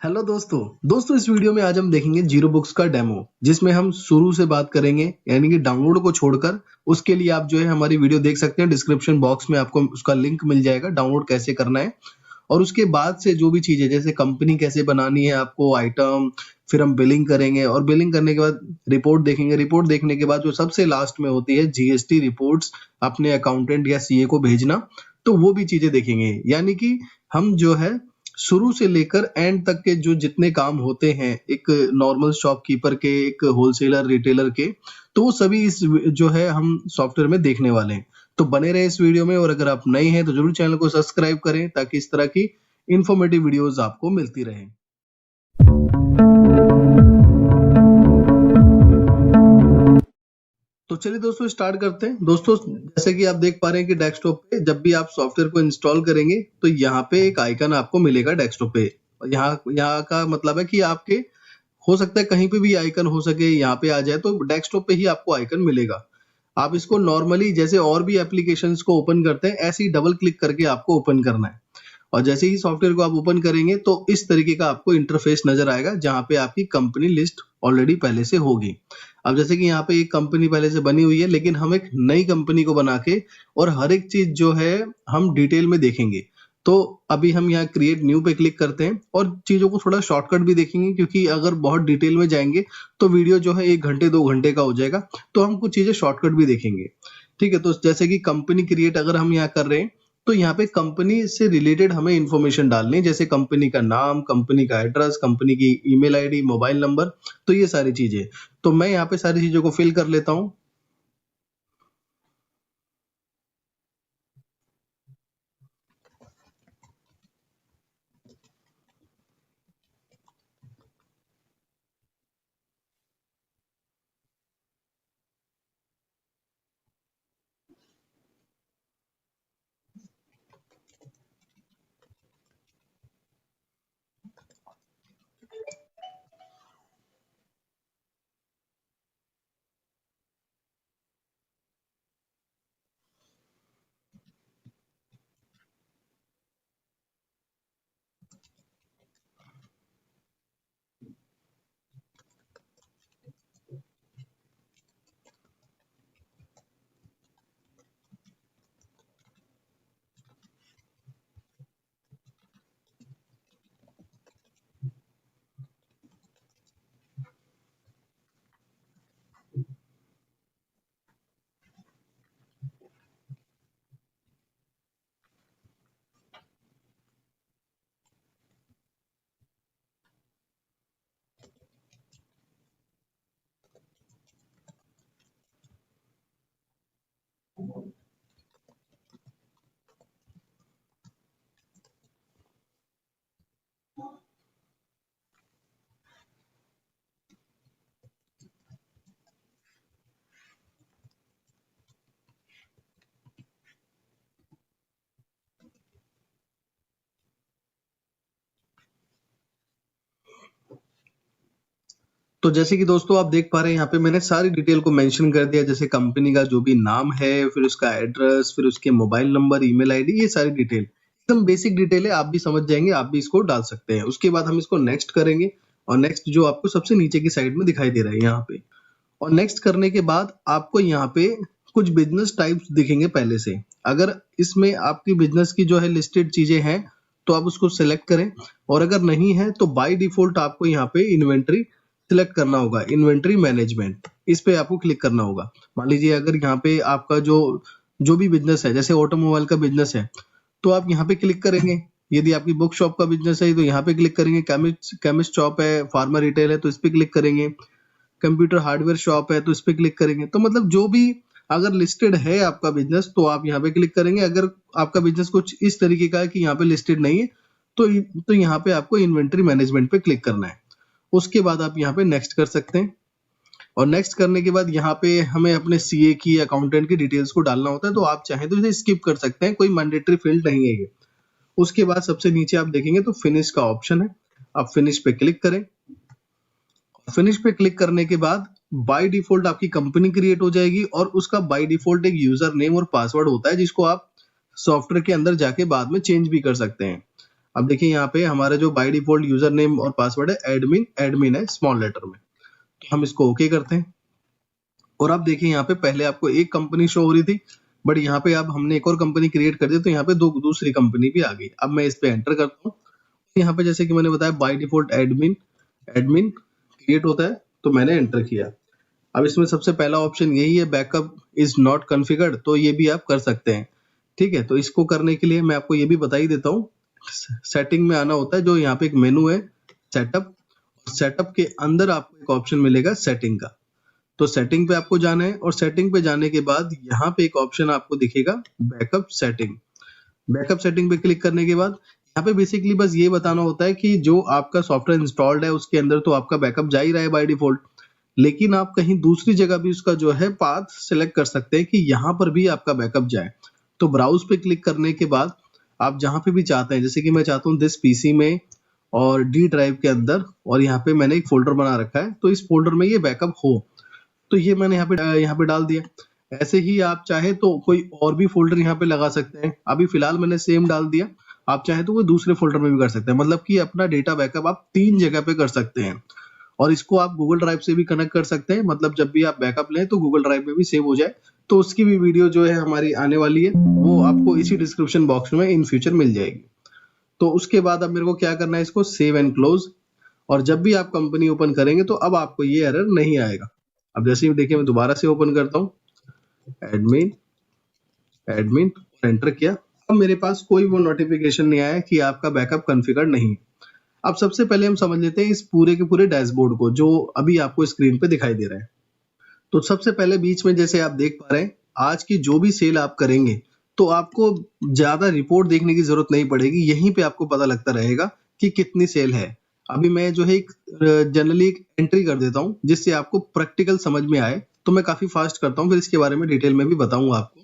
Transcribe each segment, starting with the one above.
Hello दोस्तों दोस्तों इस वीडियो में आज हम देखेंगे जीरो बुक्स का डेमो जिसमें हम शुरू से बात करेंगे यानी कि डाउनलोड को छोड़कर। उसके लिए आप जो है हमारी वीडियो देख सकते हैं, डिस्क्रिप्शन बॉक्स में आपको उसका लिंक मिल जाएगा, डाउनलोड कैसे करना है। और उसके बाद से जो भी चीजें जैसे कंपनी कैसे बनानी है, आपको आइटम, फिर हम बिलिंग करेंगे और बिलिंग करने के बाद रिपोर्ट देखेंगे। रिपोर्ट देखने के बाद जो सबसे लास्ट में होती है जीएसटी रिपोर्ट्स अपने अकाउंटेंट या सीए को भेजना, तो वो भी चीजें देखेंगे। यानी कि हम जो है शुरू से लेकर एंड तक के जो जितने काम होते हैं एक नॉर्मल शॉपकीपर के, एक होलसेलर रिटेलर के, तो वो सभी इस जो है हम सॉफ्टवेयर में देखने वाले हैं। तो बने रहे इस वीडियो में, और अगर आप नए हैं तो जरूर चैनल को सब्सक्राइब करें ताकि इस तरह की इंफॉर्मेटिव वीडियोस आपको मिलती रहे। तो चलिए दोस्तों स्टार्ट करते हैं। दोस्तों जैसे कि आप देख पा रहे हैं कि डेस्कटॉप पे जब भी आप सॉफ्टवेयर को इंस्टॉल करेंगे तो यहाँ पे एक आइकन आपको मिलेगा डेस्कटॉप पे। यहाँ का मतलब है कि आपके हो सकता है कहीं पे भी आइकन हो सके, यहाँ पे आ जाए तो डेस्कटॉप पे ही आपको आइकन मिलेगा। आप इसको नॉर्मली जैसे और भी एप्लीकेशंस को ओपन करते हैं ऐसे ही डबल क्लिक करके आपको ओपन करना है। और जैसे ही सॉफ्टवेयर को आप ओपन करेंगे तो इस तरीके का आपको इंटरफेस नजर आएगा जहां पे आपकी कंपनी लिस्ट ऑलरेडी पहले से होगी। अब जैसे कि यहाँ पे एक कंपनी पहले से बनी हुई है, लेकिन हम एक नई कंपनी को बना के और हर एक चीज जो है हम डिटेल में देखेंगे। तो अभी हम यहाँ क्रिएट न्यू पे क्लिक करते हैं और चीजों को थोड़ा शॉर्टकट भी देखेंगे, क्योंकि अगर बहुत डिटेल में जाएंगे तो वीडियो जो है 1 घंटे 2 घंटे का हो जाएगा। तो हम कुछ चीजें शॉर्टकट भी देखेंगे। ठीक है, तो जैसे कि कंपनी क्रिएट अगर हम यहाँ कर रहे हैं तो यहाँ पे कंपनी से रिलेटेड हमें इंफॉर्मेशन डालनी है, जैसे कंपनी का नाम, कंपनी का एड्रेस, कंपनी की ईमेल आईडी, मोबाइल नंबर, तो ये सारी चीजें। तो मैं यहाँ पे सारी चीजों को फिल कर लेता हूँ। तो जैसे कि दोस्तों आप देख पा रहे हैं यहाँ पे मैंने सारी डिटेल को मेंशन कर दिया, जैसे कंपनी का जो भी नाम है, फिर उसका एड्रेस, फिर उसके मोबाइल नंबर, ईमेल आईडी, ये सारी डिटेल एकदम बेसिक डिटेल है, आप भी समझ जाएंगे, आप भी इसको डाल सकते हैं। उसके बाद हम इसको नेक्स्ट करेंगे और नेक्स्ट जो आपको सबसे नीचे की साइड में दिखाई दे रहा है यहाँ पे। और नेक्स्ट करने के बाद आपको यहाँ पे कुछ बिजनेस टाइप्स दिखेंगे पहले से। अगर इसमें आपकी बिजनेस की जो है लिस्टेड चीजें हैं तो आप उसको सिलेक्ट करें, और अगर नहीं है तो बाय डिफॉल्ट आपको यहाँ पे इन्वेंट्री सिलेक्ट करना होगा, इन्वेंट्री मैनेजमेंट, इस पे आपको क्लिक करना होगा। मान लीजिए अगर यहाँ पे आपका जो जो भी बिजनेस है, जैसे ऑटोमोबाइल का बिजनेस है तो आप यहाँ पे क्लिक करेंगे। यदि आपकी बुक शॉप का बिजनेस है तो यहाँ पे क्लिक करेंगे। केमिस्ट शॉप है, फार्मा रिटेल है तो इस पे क्लिक करेंगे। कंप्यूटर हार्डवेयर शॉप है तो इस पे क्लिक करेंगे। तो मतलब जो भी अगर लिस्टेड है आपका बिजनेस तो आप यहाँ पे क्लिक करेंगे। अगर आपका बिजनेस कुछ इस तरीके का है कि यहाँ पे लिस्टेड नहीं है तो यहाँ पे आपको इन्वेंट्री मैनेजमेंट पे क्लिक करना है। उसके बाद आप यहाँ पे नेक्स्ट कर सकते हैं, और नेक्स्ट करने के बाद यहाँ पे हमें अपने सीए की, अकाउंटेंट की डिटेल्स को डालना होता है, तो आप चाहें तो इसे स्किप कर सकते हैं, कोई मैंडेटरी फील्ड नहीं है ये। उसके बाद सबसे नीचे आप देखेंगे तो फिनिश का ऑप्शन है, आप फिनिश पे क्लिक करें। फिनिश पे क्लिक करने के बाद बाय डिफॉल्ट आपकी कंपनी क्रिएट हो जाएगी, और उसका बाय डिफॉल्ट एक यूजर नेम और पासवर्ड होता है जिसको आप सॉफ्टवेयर के अंदर जाके बाद में चेंज भी कर सकते हैं। अब देखिए यहाँ पे हमारा जो बाय डिफॉल्ट यूजर नेम और पासवर्ड है एडमिन एडमिन है स्मॉल लेटर में, तो हम इसको ओके करते हैं। और अब देखिए यहाँ पे पहले आपको एक कंपनी शो हो रही थी, बट यहाँ पे अब हमने एक और कंपनी क्रिएट कर दी, तो यहाँ पे दूसरी कंपनी भी आ गई। अब मैं इस पे एंटर करता हूँ। यहाँ पे जैसे कि मैंने बताया by default admin admin create होता है, तो मैंने एंटर किया। अब इसमें सबसे पहला ऑप्शन यही है, बैकअप इज नॉट कॉन्फ़िगर्ड, तो ये भी आप कर सकते हैं। ठीक है, तो इसको करने के लिए मैं आपको ये भी बता ही देता हूँ। सेटिंग में आना होता है, जो यहाँ पे एक मेनू है सेटअप, सेटअप के अंदर आपको एक ऑप्शन मिलेगा सेटिंग का, तो सेटिंग पे आपको जाना है। और सेटिंग पे जाने के बाद यहाँ पे एक ऑप्शन आपको दिखेगा बैकअप सेटिंग। बैकअप सेटिंग पे क्लिक करने के बाद यहाँ पे बेसिकली बस ये बताना होता है कि जो आपका सॉफ्टवेयर इंस्टॉल्ड है उसके अंदर तो आपका बैकअप जा ही रहा है बाय डिफॉल्ट, लेकिन आप कहीं दूसरी जगह भी उसका जो है पाथ सिलेक्ट कर सकते हैं कि यहाँ पर भी आपका बैकअप जाए। तो ब्राउज पे क्लिक करने के बाद आप जहाँ पे भी चाहते हैं, जैसे कि मैं चाहता हूँ दिस पीसी में और डी ड्राइव के अंदर, और यहाँ पे मैंने एक फोल्डर बना रखा है, तो इस फोल्डर में ये बैकअप हो, तो ये मैंने यहाँ पे डाल दिया। ऐसे ही आप चाहे तो कोई और भी फोल्डर यहाँ पे लगा सकते हैं। अभी फिलहाल मैंने सेम डाल दिया, आप चाहे तो वो दूसरे फोल्डर में भी कर सकते हैं। मतलब कि अपना डेटा बैकअप आप 3 जगह पे कर सकते हैं, और इसको आप गूगल ड्राइव से भी कनेक्ट कर सकते हैं। मतलब जब भी आप बैकअप लें तो गूगल ड्राइव में भी सेव हो जाए, तो उसकी भी वीडियो जो है हमारी आने वाली है, वो आपको इसी डिस्क्रिप्शन बॉक्स में इन फ्यूचर मिल जाएगी। तो उसके बाद अब मेरे को क्या करना है, इसको सेव एंड क्लोज, और जब भी आप कंपनी ओपन करेंगे तो अब आपको ये एरर नहीं आएगा। अब जैसे ही देखिए मैं दोबारा से ओपन करता हूँ, एडमिन एडमिन एंटर किया, अब मेरे पास कोई वो नोटिफिकेशन नहीं आया कि आपका बैकअप कॉन्फ़िगर नहीं है। अब सबसे पहले हम समझ लेते हैं इस पूरे के पूरे डैशबोर्ड को, जो अभी आपको स्क्रीन पे दिखाई दे रहा है। तो सबसे पहले बीच में जैसे आप देख पा रहे हैं, आज की जो भी सेल आप करेंगे तो आपको ज्यादा रिपोर्ट देखने की जरूरत नहीं पड़ेगी, यहीं पे आपको पता लगता रहेगा कि कितनी सेल है। अभी मैं जो है एक जनरली एक एंट्री कर देता हूँ जिससे आपको प्रैक्टिकल समझ में आए, तो मैं काफी फास्ट करता हूँ, फिर इसके बारे में डिटेल में भी बताऊंगा आपको।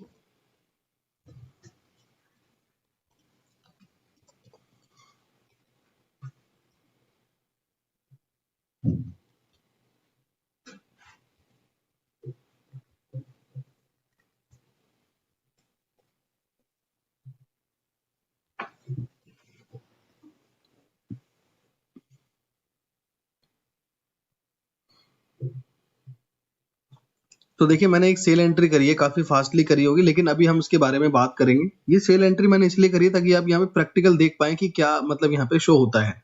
तो देखिए मैंने एक सेल एंट्री करी है, काफी फास्टली करी होगी, लेकिन अभी हम इसके बारे में बात करेंगे। ये सेल एंट्री मैंने इसलिए करी है ताकि आप यहाँ पे प्रैक्टिकल देख पाएं कि क्या मतलब यहाँ पे शो होता है।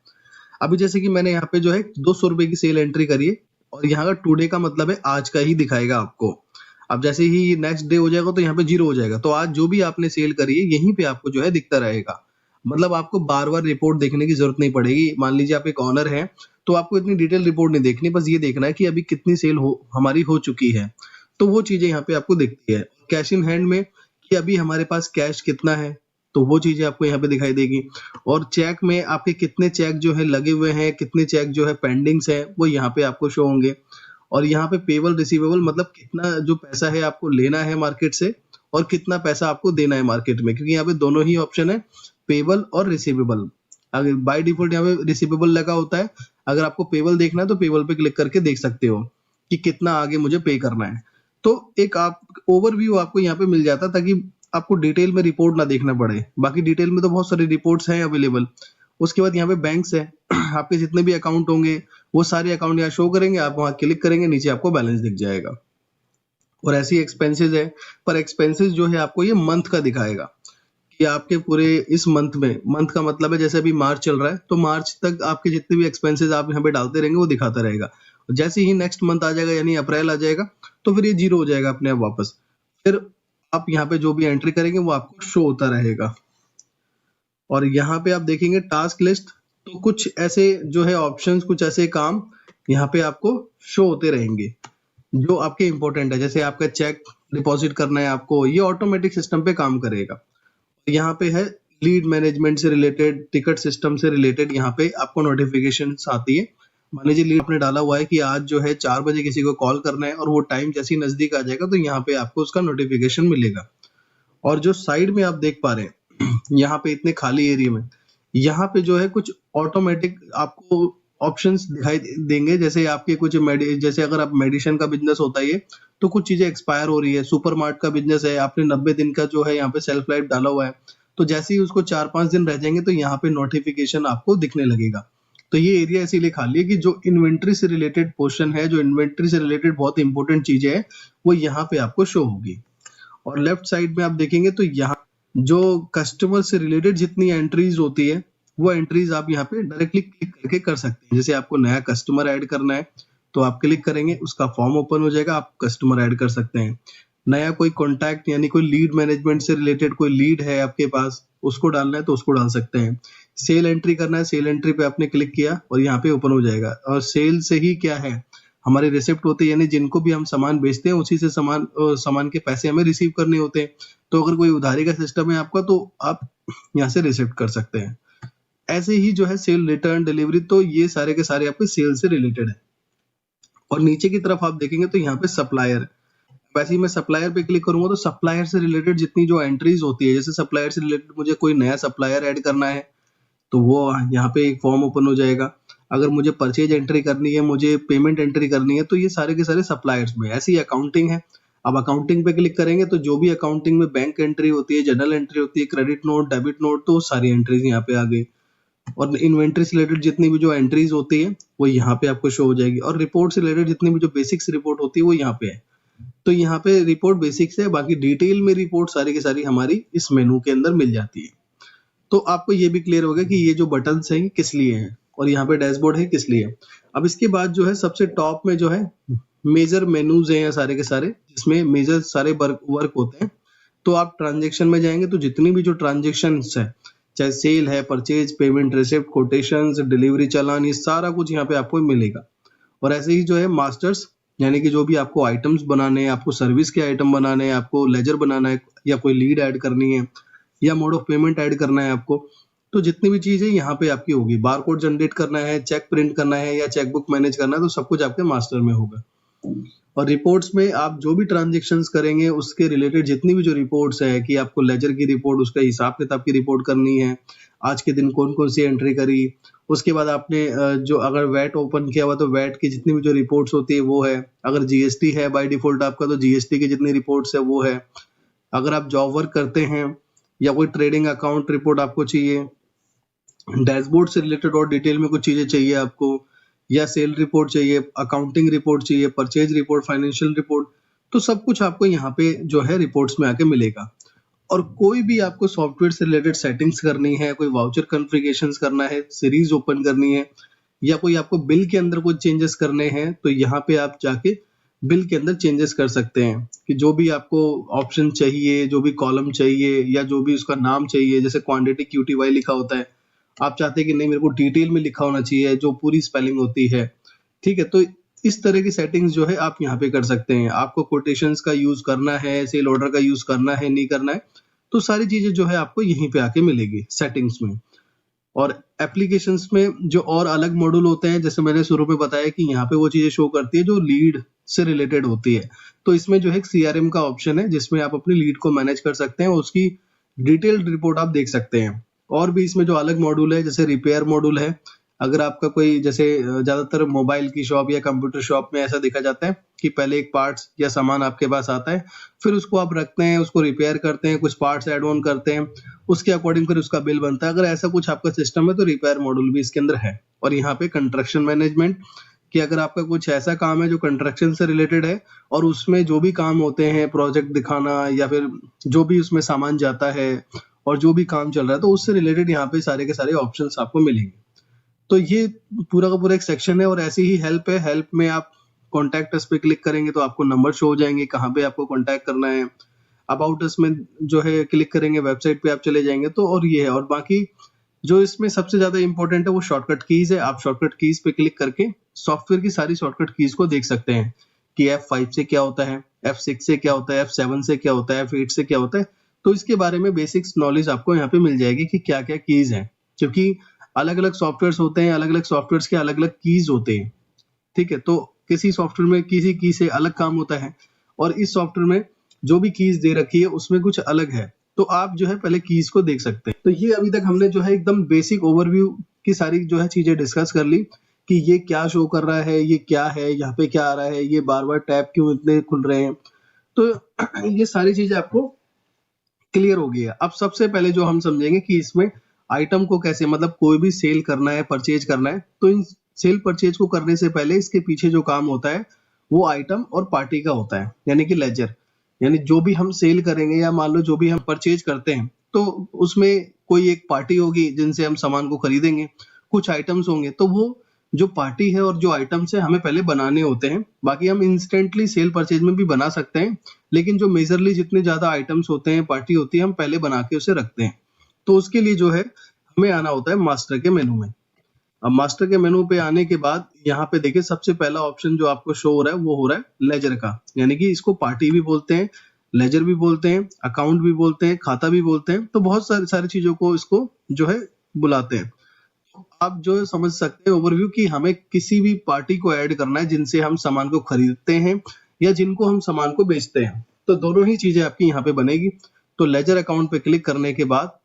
अभी जैसे कि मैंने यहाँ पे जो है 200 रुपए की सेल एंट्री करी है, और यहाँ का टुडे का मतलब है आज का ही दिखाएगा आपको। अब जैसे ही नेक्स्ट डे हो जाएगा तो यहाँ पे 0 हो जाएगा, तो आज जो भी आपने सेल करी है यहीं पे आपको जो है दिखता रहेगा। मतलब आपको बार बार रिपोर्ट देखने की जरूरत नहीं पड़ेगी। मान लीजिए आप एक ऑनर है, तो आपको इतनी डिटेल रिपोर्ट नहीं देखनी, बस ये देखना है कि अभी कितनी सेल हमारी हो चुकी है, तो वो चीजें यहाँ पे आपको दिखती है। कैश इन हैंड में कि अभी हमारे पास कैश कितना है, तो वो चीजें आपको यहाँ पे दिखाई देगी। और चेक में आपके कितने चेक जो है लगे हुए हैं, कितने चेक जो है पेंडिंग्स है, वो यहाँ पे आपको शो होंगे। और यहाँ पे पेबल रिसीवेबल मतलब कितना जो पैसा है आपको लेना है मार्केट से, और कितना पैसा आपको देना है मार्केट में, क्योंकि यहाँ पे दोनों ही ऑप्शन है, पेबल और रिसीवेबल। अगर बाय डिफॉल्ट यहाँ पे रिसीवेबल लगा होता है, अगर आपको पेबल देखना है तो पेबल पे क्लिक करके देख सकते हो कि कितना आगे मुझे पे करना है। तो एक आप ओवरव्यू आपको यहाँ पे मिल जाता है, ताकि आपको डिटेल में रिपोर्ट ना देखना पड़े। बाकी डिटेल में तो बहुत सारी रिपोर्ट्स हैं अवेलेबल। उसके बाद यहाँ पे बैंक्स है, आपके जितने भी अकाउंट होंगे वो सारे अकाउंट यहाँ शो करेंगे, आप वहाँ क्लिक करेंगे, नीचे आपको बैलेंस दिख जाएगा। और ऐसी एक्सपेंसेस है, पर एक्सपेंसेस जो है आपको ये मंथ का दिखाएगा कि आपके पूरे इस मंथ में, मंथ का मतलब है जैसे अभी मार्च चल रहा है तो मार्च तक आपके जितने भी एक्सपेंसेस आप यहाँ पे डालते रहेंगे वो दिखाता रहेगा। जैसे ही नेक्स्ट मंथ आ जाएगा यानी अप्रैल आ जाएगा, तो फिर ये 0 हो जाएगा अपने आप वापस। फिर आप यहाँ पे जो भी एंट्री करेंगे वो आपको शो होता रहेगा। और यहाँ पे आप देखेंगे टास्क लिस्ट, तो कुछ ऐसे जो है ऑप्शंस, कुछ ऐसे काम यहाँ पे आपको शो होते रहेंगे जो आपके इंपॉर्टेंट है। जैसे आपका चेक डिपॉजिट करना है आपको, ये ऑटोमेटिक सिस्टम पे काम करेगा। यहाँ पे है लीड मैनेजमेंट से रिलेटेड, टिकट सिस्टम से रिलेटेड, यहाँ पे आपको नोटिफिकेशन आती है। मान लीजिए लीड आपने डाला हुआ है कि आज जो है 4 बजे किसी को कॉल करना है, और वो टाइम जैसे ही नजदीक आ जाएगा तो यहाँ पे आपको उसका नोटिफिकेशन मिलेगा। और जो साइड में आप देख पा रहे हैं यहाँ पे इतने खाली एरिया में, यहाँ पे जो है कुछ ऑटोमेटिक आपको ऑप्शंस दिखाई देंगे। जैसे आपके कुछ जैसे अगर आप मेडिसिन का बिजनेस होता है तो कुछ चीजें एक्सपायर हो रही है। सुपरमार्ट का बिजनेस है, आपने 90 दिन का जो है यहाँ पे सेल्फ लाइफ डाला हुआ है, तो जैसे ही उसको 4-5 दिन रह जाएंगे तो यहाँ पे नोटिफिकेशन आपको दिखने लगेगा। तो ये एरिया इसीलिए खाली है कि जो इन्वेंट्री से रिलेटेड पोर्शन है, जो इन्वेंट्री से रिलेटेड बहुत इंपॉर्टेंट चीजें है, वो यहाँ पे आपको शो होगी। और लेफ्ट साइड में आप देखेंगे तो यहाँ जो कस्टमर से रिलेटेड जितनी एंट्रीज होती है, वो एंट्रीज आप यहाँ पे डायरेक्टली क्लिक करके कर सकते हैं। जैसे आपको नया कस्टमर ऐड करना है तो आप क्लिक करेंगे, उसका फॉर्म ओपन हो जाएगा, आप कस्टमर ऐड कर सकते हैं। नया कोई कॉन्टैक्ट यानी कोई लीड मैनेजमेंट से रिलेटेड कोई लीड है आपके पास, उसको डालना है तो उसको डाल सकते हैं। सेल एंट्री करना है, सेल एंट्री पे आपने क्लिक किया और यहाँ पे ओपन हो जाएगा। और सेल से ही क्या है, हमारी रिसिप्ट होती है, यानी जिनको भी हम सामान बेचते हैं उसी से सामान के पैसे हमें रिसीव करने होते हैं। तो अगर कोई उधारी का सिस्टम है आपका तो आप यहाँ से रिसिप्ट कर सकते हैं। ऐसे ही जो है सेल, रिटर्न, डिलीवरी, तो ये सारे के सारे आपके सेल से रिलेटेड है। और नीचे की तरफ आप देखेंगे तो यहाँ पे सप्लायर, वैसे ही मैं सप्लायर पे क्लिक करूंगा तो सप्लायर से रिलेटेड जितनी जो एंट्रीज होती है, जैसे सप्लायर से रिलेटेड मुझे कोई नया सप्लायर ऐड करना है तो वो यहाँ पे एक फॉर्म ओपन हो जाएगा। अगर मुझे परचेज एंट्री करनी है, मुझे पेमेंट एंट्री करनी है, तो ये सारे के सारे सप्लायर्स में। ऐसी अकाउंटिंग है, अब अकाउंटिंग पे क्लिक करेंगे तो जो भी अकाउंटिंग में बैंक एंट्री होती है, जर्नल एंट्री होती है, क्रेडिट नोट, डेबिट नोट, तो सारी एंट्रीज यहाँ पे आ गई। और इन्वेंट्री से रिलेटेड जितनी भी जो एंट्रीज होती है वो यहाँ पे आपको शो हो जाएगी। और रिपोर्ट से रिलेटेड जितनी भी जो बेसिक्स रिपोर्ट होती है वो यहाँ पे है। तो यहाँ पे रिपोर्ट बेसिक्स है, बाकी डिटेल में रिपोर्ट सारी की सारी हमारी इस मेनू के अंदर मिल जाती है। तो आपको ये भी क्लियर होगा कि ये जो बटन्स हैं किस लिए हैं और यहाँ पे डैशबोर्ड है किस लिए। अब इसके बाद जो है सबसे टॉप में जो है मेजर मेनूज हैं सारे के सारे, जिसमें मेजर सारे वर्क होते हैं। तो आप ट्रांजेक्शन में जाएंगे तो जितनी भी जो ट्रांजेक्शन है, चाहे सेल है, purchase, payment, receipt, quotations, delivery challan, ये सारा कुछ यहाँ पे आपको मिलेगा। और ऐसे ही जो है मास्टर्स, यानी कि जो भी आपको आइटम्स बनाने हैं, आपको सर्विस के आइटम बनाने हैं, आपको लेजर बनाना है, या कोई लीड ऐड करनी है, या मोड ऑफ पेमेंट ऐड करना है आपको, तो जितनी भी चीजें यहाँ पे आपकी होगी। बारकोड जनरेट करना है, चेक प्रिंट करना है, या चेकबुक मैनेज करना है, तो सब कुछ आपके मास्टर में होगा। और रिपोर्ट्स में आप जो भी ट्रांजेक्शन्स करेंगे उसके रिलेटेड जितनी भी जो रिपोर्ट्स है, कि आपको लेजर की रिपोर्ट, उसका हिसाब किताब की रिपोर्ट करनी है, आज के दिन कौन कौन सी एंट्री करी, उसके बाद आपने जो अगर वैट ओपन किया हुआ तो वैट की जितनी भी जो रिपोर्ट्स होती है वो है, अगर जीएसटी है बाय डिफॉल्ट आपका तो जीएसटी की जितनी रिपोर्ट्स है वो है, अगर आप जॉब वर्क करते हैं या कोई ट्रेडिंग अकाउंट रिपोर्ट आपको चाहिए, डैशबोर्ड से रिलेटेड और डिटेल में कुछ चीजें चाहिए आपको, या सेल रिपोर्ट चाहिए, अकाउंटिंग रिपोर्ट चाहिए, परचेज रिपोर्ट, फाइनेंशियल रिपोर्ट, तो सब कुछ आपको यहाँ पे जो है रिपोर्ट्स में आके मिलेगा। और कोई भी आपको सॉफ्टवेयर से रिलेटेड सेटिंग्स करनी है, कोई वाउचर कॉन्फ़िगरेशंस करना है, सीरीज ओपन करनी है, या कोई आपको बिल के अंदर कुछ चेंजेस करने हैं, तो यहाँ पे आप जाके बिल के अंदर चेंजेस कर सकते हैं। कि जो भी आपको ऑप्शन चाहिए, जो भी कॉलम चाहिए, या जो भी उसका नाम चाहिए, जैसे क्वांटिटी QTY लिखा होता है, आप चाहते हैं कि नहीं मेरे को डिटेल में लिखा होना चाहिए, जो पूरी स्पेलिंग होती है, ठीक है। तो इस तरह की सेटिंग्स जो है आप यहाँ पे कर सकते हैं। आपको कोटेशंस का यूज करना है, सेल ऑर्डर का यूज करना है, नहीं करना है, तो सारी चीजें जो है आपको यहीं पे आके मिलेगी सेटिंग्स में। और एप्लीकेशंस में जो और अलग मॉड्यूल होते हैं, जैसे मैंने शुरू में बताया कि यहाँ पे वो चीजें शो करती है जो लीड से रिलेटेड होती है। तो इसमें जो है CRM का ऑप्शन है जिसमें आप अपनी लीड को मैनेज कर सकते हैं, उसकी डिटेल्ड रिपोर्ट आप देख सकते हैं। और भी इसमें जो अलग मॉड्यूल है, जैसे रिपेयर मॉड्यूल है, अगर आपका कोई जैसे ज्यादातर मोबाइल की शॉप या कंप्यूटर शॉप में ऐसा देखा जाता है कि पहले एक पार्ट्स या सामान आपके पास आता है, फिर उसको आप रखते हैं, उसको रिपेयर करते हैं, कुछ पार्ट्स ऐड ऑन करते हैं, उसके अकॉर्डिंग फिर उसका बिल बनता है। अगर ऐसा कुछ आपका सिस्टम है तो रिपेयर मॉड्यूल भी इसके अंदर है। और यहाँ पे कंस्ट्रक्शन मैनेजमेंट, कि अगर आपका कुछ ऐसा काम है जो कंस्ट्रक्शन से रिलेटेड है और उसमें जो भी काम होते हैं, प्रोजेक्ट दिखाना या फिर जो भी उसमें सामान जाता है और जो भी काम चल रहा है, तो उससे रिलेटेड यहाँ पे सारे के सारे ऑप्शंस आपको मिलेंगे। तो ये पूरा का पूरा एक सेक्शन है। और ऐसी ही हेल्प है, हेल्प में आप कॉन्टैक्ट अस पे क्लिक करेंगे तो आपको नंबर शो हो जाएंगे कहाँ पे आपको कॉन्टैक्ट करना है। अबाउट अस में जो है क्लिक करेंगे, वेबसाइट पे आप चले जाएंगे, तो और ये है। और बाकी जो इसमें सबसे ज्यादा इंपॉर्टेंट है वो शॉर्टकट कीज है। आप शॉर्टकट कीज पे क्लिक करके सॉफ्टवेयर की सारी शॉर्टकट कीज को देख सकते हैं कि F5 से क्या होता है, F6 से क्या होता है, F7 से क्या होता है, F8 से क्या होता है। तो इसके बारे में बेसिक्स नॉलेज आपको यहाँ पे मिल जाएगी कि क्या क्या कीज है, क्योंकि अलग अलग सॉफ्टवेयर होते हैं, अलग अलग सॉफ्टवेयर के अलग अलग कीज होते हैं, ठीक है। तो किसी सॉफ्टवेयर में किसी की से अलग काम होता है और इस सॉफ्टवेयर में जो भी कीज दे रखी है उसमें कुछ अलग है, तो आप जो है पहले कीज को देख सकते हैं। तो ये अभी तक हमने जो है एकदम बेसिक ओवरव्यू की सारी जो है चीजें डिस्कस कर ली कि ये क्या शो कर रहा है, ये क्या है, यहाँ पे क्या आ रहा है, ये बार बार टैब क्यों इतने खुल रहे हैं। तो ये सारी चीजें आपको क्लियर हो गया। अब सबसे पहले जो हम समझेंगे कि इसमें आइटम को कैसे, मतलब कोई भी सेल करना है, परचेज करना है, तो इन सेल परचेज को करने से पहले इसके पीछे जो काम होता है वो आइटम और पार्टी का होता है, यानी कि लेजर। यानी जो भी हम सेल करेंगे या मान लो जो भी हम परचेज करते हैं, तो उसमें कोई एक पार्टी होगी जिनसे हम सामान को खरीदेंगे, कुछ आइटम्स होंगे, तो वो जो पार्टी है और जो आइटम्स है हमें पहले बनाने होते हैं। बाकी हम इंस्टेंटली सेल परचेज में भी बना सकते हैं, लेकिन जो मेजरली जितने ज्यादा आइटम्स होते हैं, पार्टी होती है, हम पहले बना के उसे रखते हैं। तो उसके लिए जो है हमें आना होता है मास्टर के मेनू में। अब मास्टर के मेनू पे आने के बाद यहाँ पे देखिए सबसे पहला ऑप्शन जो आपको शो हो रहा है वो हो रहा है लेजर का, यानी कि इसको पार्टी भी बोलते हैं, लेजर भी बोलते हैं, अकाउंट भी बोलते हैं, खाता भी बोलते हैं, तो बहुत सारी सारी चीजों को इसको जो है बुलाते हैं। आप जो समझ सकते हैं ओवरव्यू कि हमें किसी भी पार्टी को ऐड करना है जिनसे हम सामान को खरीदते हैं या जिनको हम सामान को बेचते हैं, तो दोनों ही चीजें आपकी यहाँ पे बनेगी। तो लेजर अकाउंट पे क्लिक करने के बाद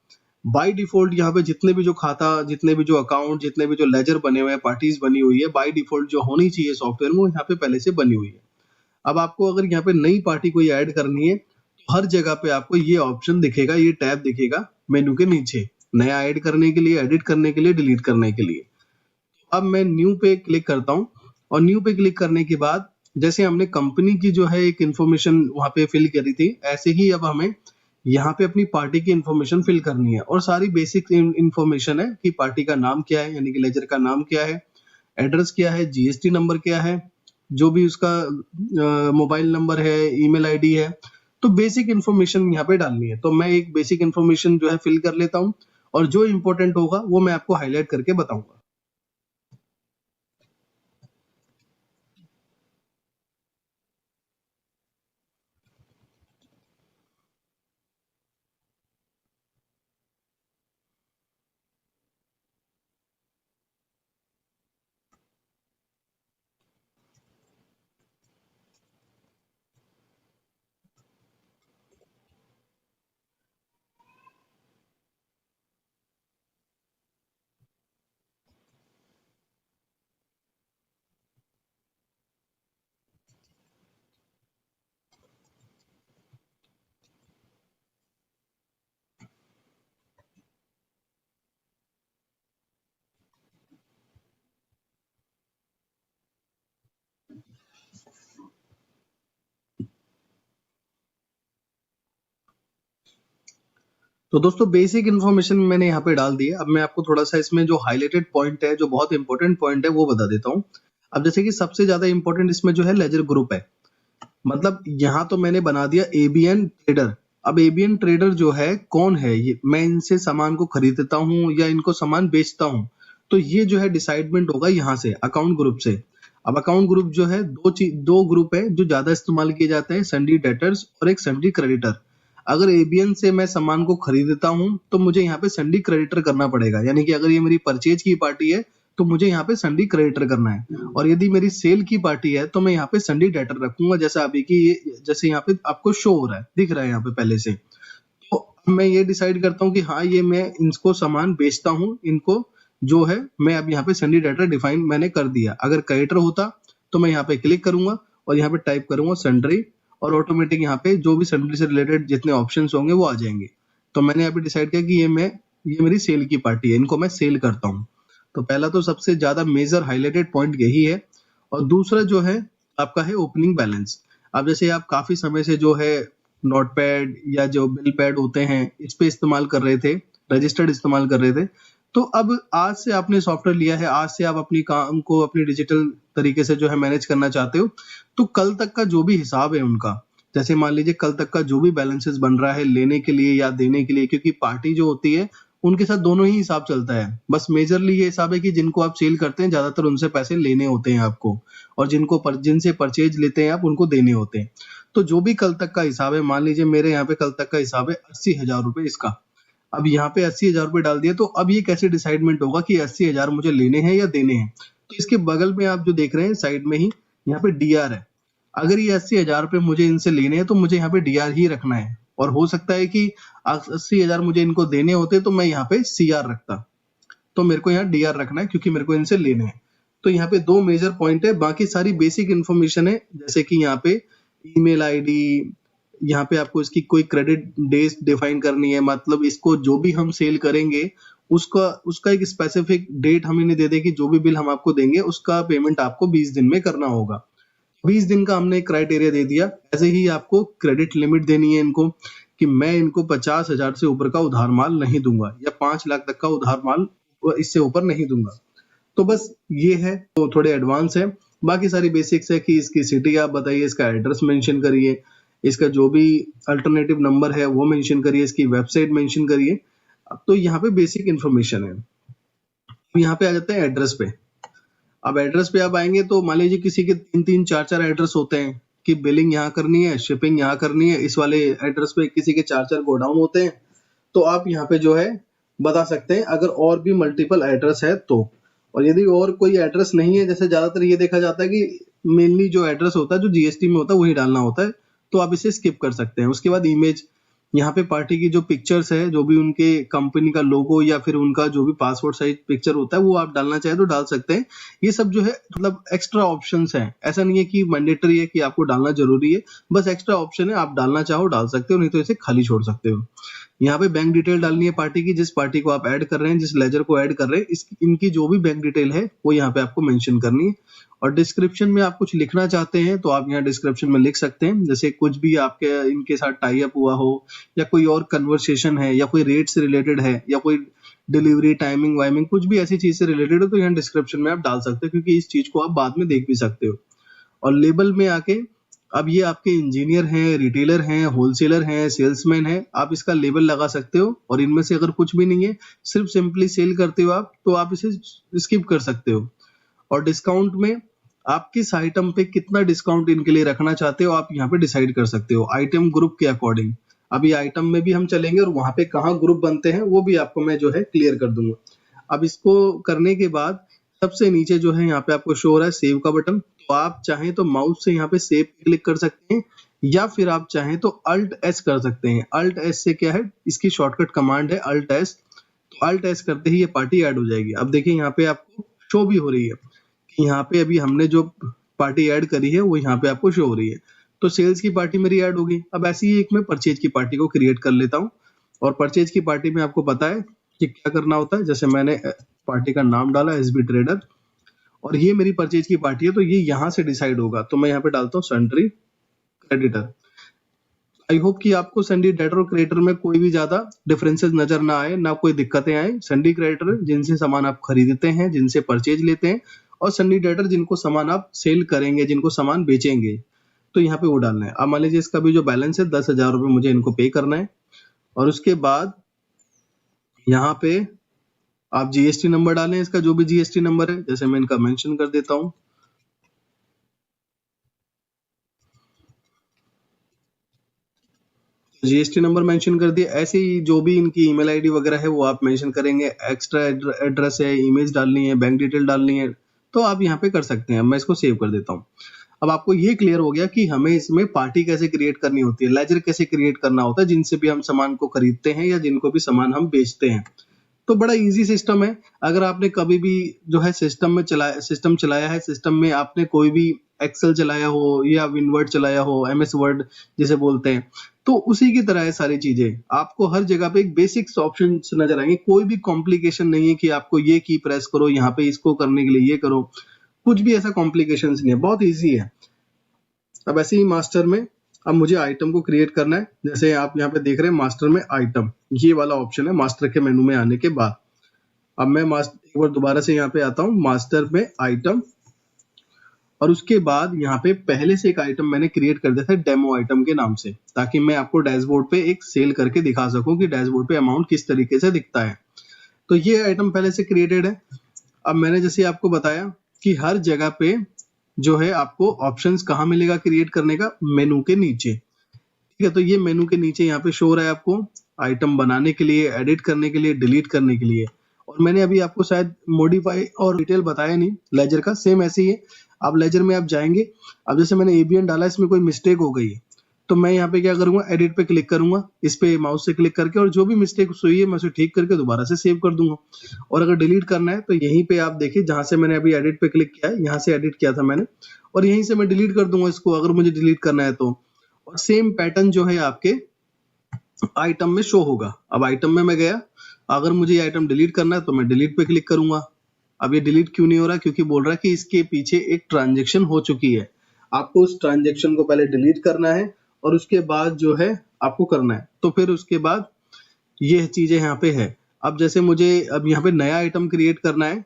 बाय डिफॉल्ट यहाँ पे जितने भी जो खाता, जितने भी जो अकाउंट, जितने भी जो लेजर बने हुए हैं, पार्टीज बनी हुई है, बाय डिफॉल्ट जो होनी चाहिए सॉफ्टवेयर में वो यहाँ पे पहले से बनी हुई है। अब आपको अगर यहाँ पे नई पार्टी कोई ऐड करनी है तो हर जगह पे आपको ये ऑप्शन दिखेगा, ये टैब दिखेगा मेनू के नीचे, नया ऐड करने के लिए, एडिट करने के लिए, डिलीट करने के लिए। अब मैं न्यू पे क्लिक करता हूँ और न्यू पे क्लिक करने के बाद जैसे हमने कंपनी की जो है एक इंफॉर्मेशन वहां पे फिल करी थी, ऐसे ही अब हमें यहाँ पे अपनी पार्टी की इंफॉर्मेशन फिल करनी है और सारी बेसिक इंफॉर्मेशन है कि पार्टी का नाम क्या है, यानी कि लेजर का नाम क्या है, एड्रेस क्या है, जीएसटी नंबर क्या है, जो भी उसका मोबाइल नंबर है, ईमेल आईडी है, तो बेसिक इंफॉर्मेशन यहाँ पे डालनी है। तो मैं एक बेसिक इंफॉर्मेशन जो है फिल कर लेता हूँ और जो इंपॉर्टेंट होगा वो मैं आपको हाईलाइट करके बताऊंगा। तो दोस्तों बेसिक इन्फॉर्मेशन मैंने यहाँ पे डाल दी है। अब मैं आपको थोड़ा सा इसमें जो हाईलाइटेड पॉइंट है, जो बहुत इंपॉर्टेंट पॉइंट है, वो बता देता हूँ। अब जैसे कि सबसे ज्यादा इंपॉर्टेंट इसमें जो है लेजर ग्रुप है, मतलब यहाँ तो मैंने बना दिया एबीएन ट्रेडर। अब एबीएन ट्रेडर जो है कौन है, ये मैं इनसे सामान को खरीदता हूँ या इनको सामान बेचता हूँ, तो ये जो है डिसाइडमेंट होगा यहाँ से अकाउंट ग्रुप से। अब अकाउंट ग्रुप जो है दो ग्रुप है जो ज्यादा इस्तेमाल किए जाते हैं, सन्डी डेटर्स और एक सन्डी क्रेडिटर। अगर एबीएन से मैं सामान को खरीदता हूँ तो मुझे यहाँ पे सन्डी क्रेडिटर करना पड़ेगा, यानी कि अगर ये मेरी परचेज की पार्टी है तो मुझे यहाँ पे सन्डी क्रेडिटर करना है, और यदि मेरी सेल की पार्टी है तो मैं यहाँ पे सन्डी डेटर रखूंगा, जैसा अभी की ये जैसे यहाँ पे आपको शो हो रहा है, दिख रहा है यहाँ पे पहले से। तो अब मैं ये डिसाइड करता हूँ कि हाँ ये मैं इनको सामान बेचता हूँ, इनको जो है मैं अब यहाँ पे सन्डी डेटर डिफाइन मैंने कर दिया। अगर क्रेडिटर होता तो मैं यहाँ पे क्लिक करूंगा और यहाँ पे टाइप करूंगा सन्ड्री, और ऑटोमेटिक यहाँ पे जो भी सन्ड्री से रिलेटेड जितने ऑप्शंस होंगे वो आ जाएंगे। तो मैंने यहाँ पे डिसाइड किया कि ये मेरी सेल की पार्टी है, इनको मैं सेल करता हूँ। तो पहला तो सबसे ज्यादा मेजर हाईलाइटेड पॉइंट यही है। और दूसरा जो है आपका है ओपनिंग बैलेंस। अब जैसे आप काफी समय से जो है नोटपैड या जो बिल पैड होते हैं इस पे इस्तेमाल कर रहे थे, रजिस्टर्ड इस्तेमाल कर रहे थे, तो अब आज से आपने सॉफ्टवेयर लिया है, आज से आप अपनी काम को अपनी डिजिटल तरीके से जो है मैनेज करना चाहते हो, तो कल तक का जो भी हिसाब है उनका, जैसे मान लीजिए कल तक का जो भी बैलेंसेस बन रहा है लेने के लिए या देने के लिए, क्योंकि पार्टी जो होती है उनके साथ दोनों ही हिसाब चलता है। बस मेजरली ये हिसाब है कि जिनको आप सेल करते हैं ज्यादातर उनसे पैसे लेने होते हैं आपको, और जिनसे परचेज लेते हैं आप उनको देने होते हैं। तो जो भी कल तक का हिसाब है, मान लीजिए मेरे यहाँ पे कल तक का हिसाब है 80,000 रुपए इसका। अब यहाँ पे 80,000 रुपए डाल दिया, तो अब ये कैसे डिसाइडमेंट होगा कि 80,000 मुझे लेने हैं या देने हैं। तो इसके बगल में आप जो देख रहे हैं साइड में ही यहाँ पे डीआर है। अगर ये 80,000 रुपए मुझे इनसे लेने हैं तो मुझे यहाँ पे डीआर ही रखना है, और हो सकता है कि 80,000 मुझे इनको देने होते तो मैं यहाँ पे सीआर रखता, तो मेरे को यहाँ डीआर रखना है क्योंकि मेरे को इनसे लेने हैं। तो यहाँ पे दो मेजर पॉइंट है, बाकी सारी बेसिक इन्फॉर्मेशन है, जैसे कि यहाँ पे ईमेल आईडी, यहाँ पे आपको इसकी कोई क्रेडिट डेज डिफाइन करनी है, मतलब इसको जो भी हम सेल करेंगे उसका उसका एक स्पेसिफिक डेट हम इन्हें दे दें कि जो भी बिल हम आपको देंगे उसका पेमेंट आपको 20 दिन में करना होगा। 20 दिन का हमने क्राइटेरिया दे दिया। ऐसे ही आपको क्रेडिट लिमिट देनी है इनको कि मैं इनको 50,000 से ऊपर का उधार माल नहीं दूंगा या 5 लाख तक का उधार माल इससे ऊपर नहीं दूंगा। तो बस ये है, तो थोड़े एडवांस है। बाकी सारी बेसिक्स है कि इसकी सिटी आप बताइए, इसका एड्रेस मेंशन करिए, इसका जो भी अल्टरनेटिव नंबर है वो मेंशन करिए, इसकी वेबसाइट मेंशन करिए। तो यहाँ पे बेसिक इन्फॉर्मेशन है। यहाँ पे आ जाते हैं एड्रेस पे। अब एड्रेस पे आप आएंगे तो मान लीजिए किसी के 3-3 4-4 एड्रेस होते हैं कि बिलिंग यहाँ करनी है, शिपिंग यहाँ करनी है, इस वाले एड्रेस पे किसी के 4-4 गोडाउन होते हैं। तो आप यहाँ पे जो है बता सकते हैं अगर और भी मल्टीपल एड्रेस है तो। और यदि और कोई एड्रेस नहीं है, जैसे ज्यादातर ये देखा जाता है कि मेनली जो एड्रेस होता है जो जीएसटी में होता है वही डालना होता है, तो आप इसे स्किप कर सकते हैं। उसके बाद इमेज, यहाँ पे पार्टी की जो पिक्चर्स है, जो भी उनके कंपनी का लोगो या फिर उनका जो भी पासपोर्ट साइज पिक्चर होता है वो आप डालना चाहे तो डाल सकते हैं। ये सब जो है मतलब एक्स्ट्रा ऑप्शंस हैं, ऐसा नहीं है कि मैंडेटरी है कि आपको डालना जरूरी है, बस एक्स्ट्रा ऑप्शन है, आप डालना चाहो डाल सकते हो, नहीं तो इसे खाली छोड़ सकते हो। यहाँ पे बैंक डिटेल डालनी है पार्टी की, जिस पार्टी को आप ऐड कर रहे हैं, जिस लेजर को ऐड कर रहे हैं, इनकी जो भी बैंक डिटेल है वो यहाँ पे आपको मेंशन करनी है। और डिस्क्रिप्शन में आप कुछ लिखना चाहते हैं तो आप यहाँ डिस्क्रिप्शन में लिख सकते हैं, जैसे कुछ भी आपके इनके साथ टाई अप हुआ हो या कोई और कन्वर्सेशन है या कोई रेट से रिलेटेड है या कोई डिलीवरी टाइमिंग वाइमिंग कुछ भी ऐसी चीज से रिलेटेड है तो यहाँ डिस्क्रिप्शन में आप डाल सकते हो, क्योंकि इस चीज को आप बाद में देख भी सकते हो। और लेबल में आके अब ये आपके इंजीनियर हैं, रिटेलर हैं, होलसेलर हैं, सेल्समैन हैं, आप इसका लेबल लगा सकते हो। और इनमें से अगर कुछ भी नहीं है, सिर्फ सिंपली सेल करते हो आप, तो आप इसे स्किप कर सकते हो। और डिस्काउंट में आप किस आइटम पे कितना डिस्काउंट इनके लिए रखना चाहते हो आप यहाँ पे डिसाइड कर सकते हो आइटम ग्रुप के अकॉर्डिंग। अभी आइटम में भी हम चलेंगे और वहां पे कहाँ ग्रुप बनते हैं वो भी आपको मैं जो है क्लियर कर दूंगा। अब इसको करने के बाद सबसे नीचे जो है यहाँ पे आपको शो हो रहा है सेव का बटन, तो आप चाहें तो माउस से यहाँ पे सेव क्लिक कर सकते हैं या फिर आप चाहें तो अल्ट एस कर सकते हैं। अल्ट एस से क्या है, इसकी शॉर्टकट कमांड है अल्ट एस, तो अल्ट एस करते ही ये पार्टी ऐड हो जाएगी। अब देखिए यहाँ पे आपको शो भी हो रही है कि यहाँ पे अभी हमने जो पार्टी ऐड करी है वो यहाँ पे आपको शो हो रही है। तो सेल्स की पार्टी मेरी ऐड होगी। अब ऐसी ही एक मैं परचेज की पार्टी को क्रिएट कर लेता हूँ। और परचेज की पार्टी में आपको पता है कि क्या करना होता है, जैसे मैंने पार्टी का नाम डाला एसबी ट्रेडर और ये मेरी परचेज की पार्टी है, तो ये यहाँ से डिसाइड होगा। तो मैं यहाँ पे डालता हूँ सन्ड्री क्रेडिटर। आई होप कि आपको सन्ड्री डेटर और क्रेडिटर में कोई भी ज्यादा डिफरेंसेस नजर ना आए, ना कोई दिक्कतें आए। सन्ड्री क्रेडिटर जिनसे सामान आप खरीदते हैं, जिनसे परचेज लेते हैं, और सन्ड्री डेटर जिनको सामान आप सेल करेंगे, जिनको सामान बेचेंगे, तो यहाँ पे वो डालना है। अब मान लीजिए इसका भी जो बैलेंस है 10,000 रुपये मुझे इनको पे करना है। और उसके बाद यहाँ पे आप जीएसटी नंबर डालें, इसका जो भी जीएसटी नंबर है, जैसे मैं इनका मेंशन कर देता हूँ। जीएसटी नंबर मेंशन कर दिया। ऐसे ही जो भी इनकी ईमेल आईडी वगैरह है वो आप मेंशन करेंगे। एक्स्ट्रा एड्रेस है, इमेज डालनी है, बैंक डिटेल डालनी है, तो आप यहाँ पे कर सकते हैं। मैं इसको सेव कर देता हूँ। अब आपको ये क्लियर हो गया कि हमें इसमें पार्टी कैसे क्रिएट करनी होती है, लेजर कैसे क्रिएट करना होता है, जिनसे भी हम सामान को खरीदते हैं या जिनको भी सामान हम बेचते हैं। तो बड़ा इजी सिस्टम है। अगर आपने कभी भी जो है सिस्टम चलाया है, सिस्टम में आपने कोई भी एक्सेल चलाया हो या विनवर्ड चलाया हो, एमएस वर्ड जिसे बोलते हैं, तो उसी की तरह है सारी चीजें। आपको हर जगह पे एक बेसिक्स ऑप्शन नजर आएंगे, कोई भी कॉम्प्लिकेशन नहीं है कि आपको ये की प्रेस करो, यहाँ पे इसको करने के लिए ये करो, कुछ भी ऐसा कॉम्प्लिकेशन नहीं है, बहुत ईजी है। अब ऐसे ही मास्टर में अब मुझे आइटम को क्रिएट करना है। जैसे आप यहाँ पे देख रहे हैं मास्टर में आइटम, ये वाला ऑप्शन है मास्टर के मेनू में आने के बाद। अब मैं एक बार दोबारा से यहाँ पे आता हूँ मास्टर में आइटम, और उसके बाद यहाँ पे पहले से एक आइटम मैंने क्रिएट कर दिया था डेमो आइटम के नाम से, ताकि मैं आपको डैशबोर्ड पे एक सेल करके दिखा सकूं कि डैशबोर्ड पे अमाउंट किस तरीके से दिखता है। तो ये आइटम पहले से क्रिएटेड है। अब मैंने जैसे आपको बताया कि हर जगह पे जो है आपको ऑप्शंस कहाँ मिलेगा क्रिएट करने का, मेनू के नीचे। ठीक है, तो ये मेनू के नीचे यहाँ पे शो हो रहा है आपको आइटम बनाने के लिए, एडिट करने के लिए, डिलीट करने के लिए। और मैंने अभी आपको शायद मॉडिफाई और डिटेल बताया नहीं लेजर का, सेम ऐसे ही है। आप लेजर में आप जाएंगे, अब जैसे मैंने एबीएन डाला, इसमें कोई मिस्टेक हो गई है, तो मैं यहाँ पे क्या करूंगा, एडिट पे क्लिक करूंगा, इस पे माउस से क्लिक करके, और जो भी मिस्टेक हुई है मैं उसे ठीक करके दोबारा से सेव कर दूंगा। और अगर डिलीट करना है तो यहीं पे आप देखिए, जहां से मैंने अभी एडिट पे क्लिक किया है, यहाँ से एडिट किया था मैंने, और यहीं से मैं डिलीट कर दूंगा इसको, अगर मुझे डिलीट करना है तो। और सेम पैटर्न जो है आपके आइटम में शो होगा। अब आइटम में मैं गया, अगर मुझे ये आइटम डिलीट करना है तो मैं डिलीट पे क्लिक करूंगा। अब ये डिलीट क्यों नहीं हो रहा, क्योंकि बोल रहा है कि इसके पीछे एक ट्रांजेक्शन हो चुकी है, आपको उस ट्रांजेक्शन को पहले डिलीट करना है और उसके बाद जो है आपको करना है। तो फिर उसके बाद ये चीजें यहाँ पे है। अब जैसे मुझे अब यहाँ पे नया आइटम क्रिएट करना है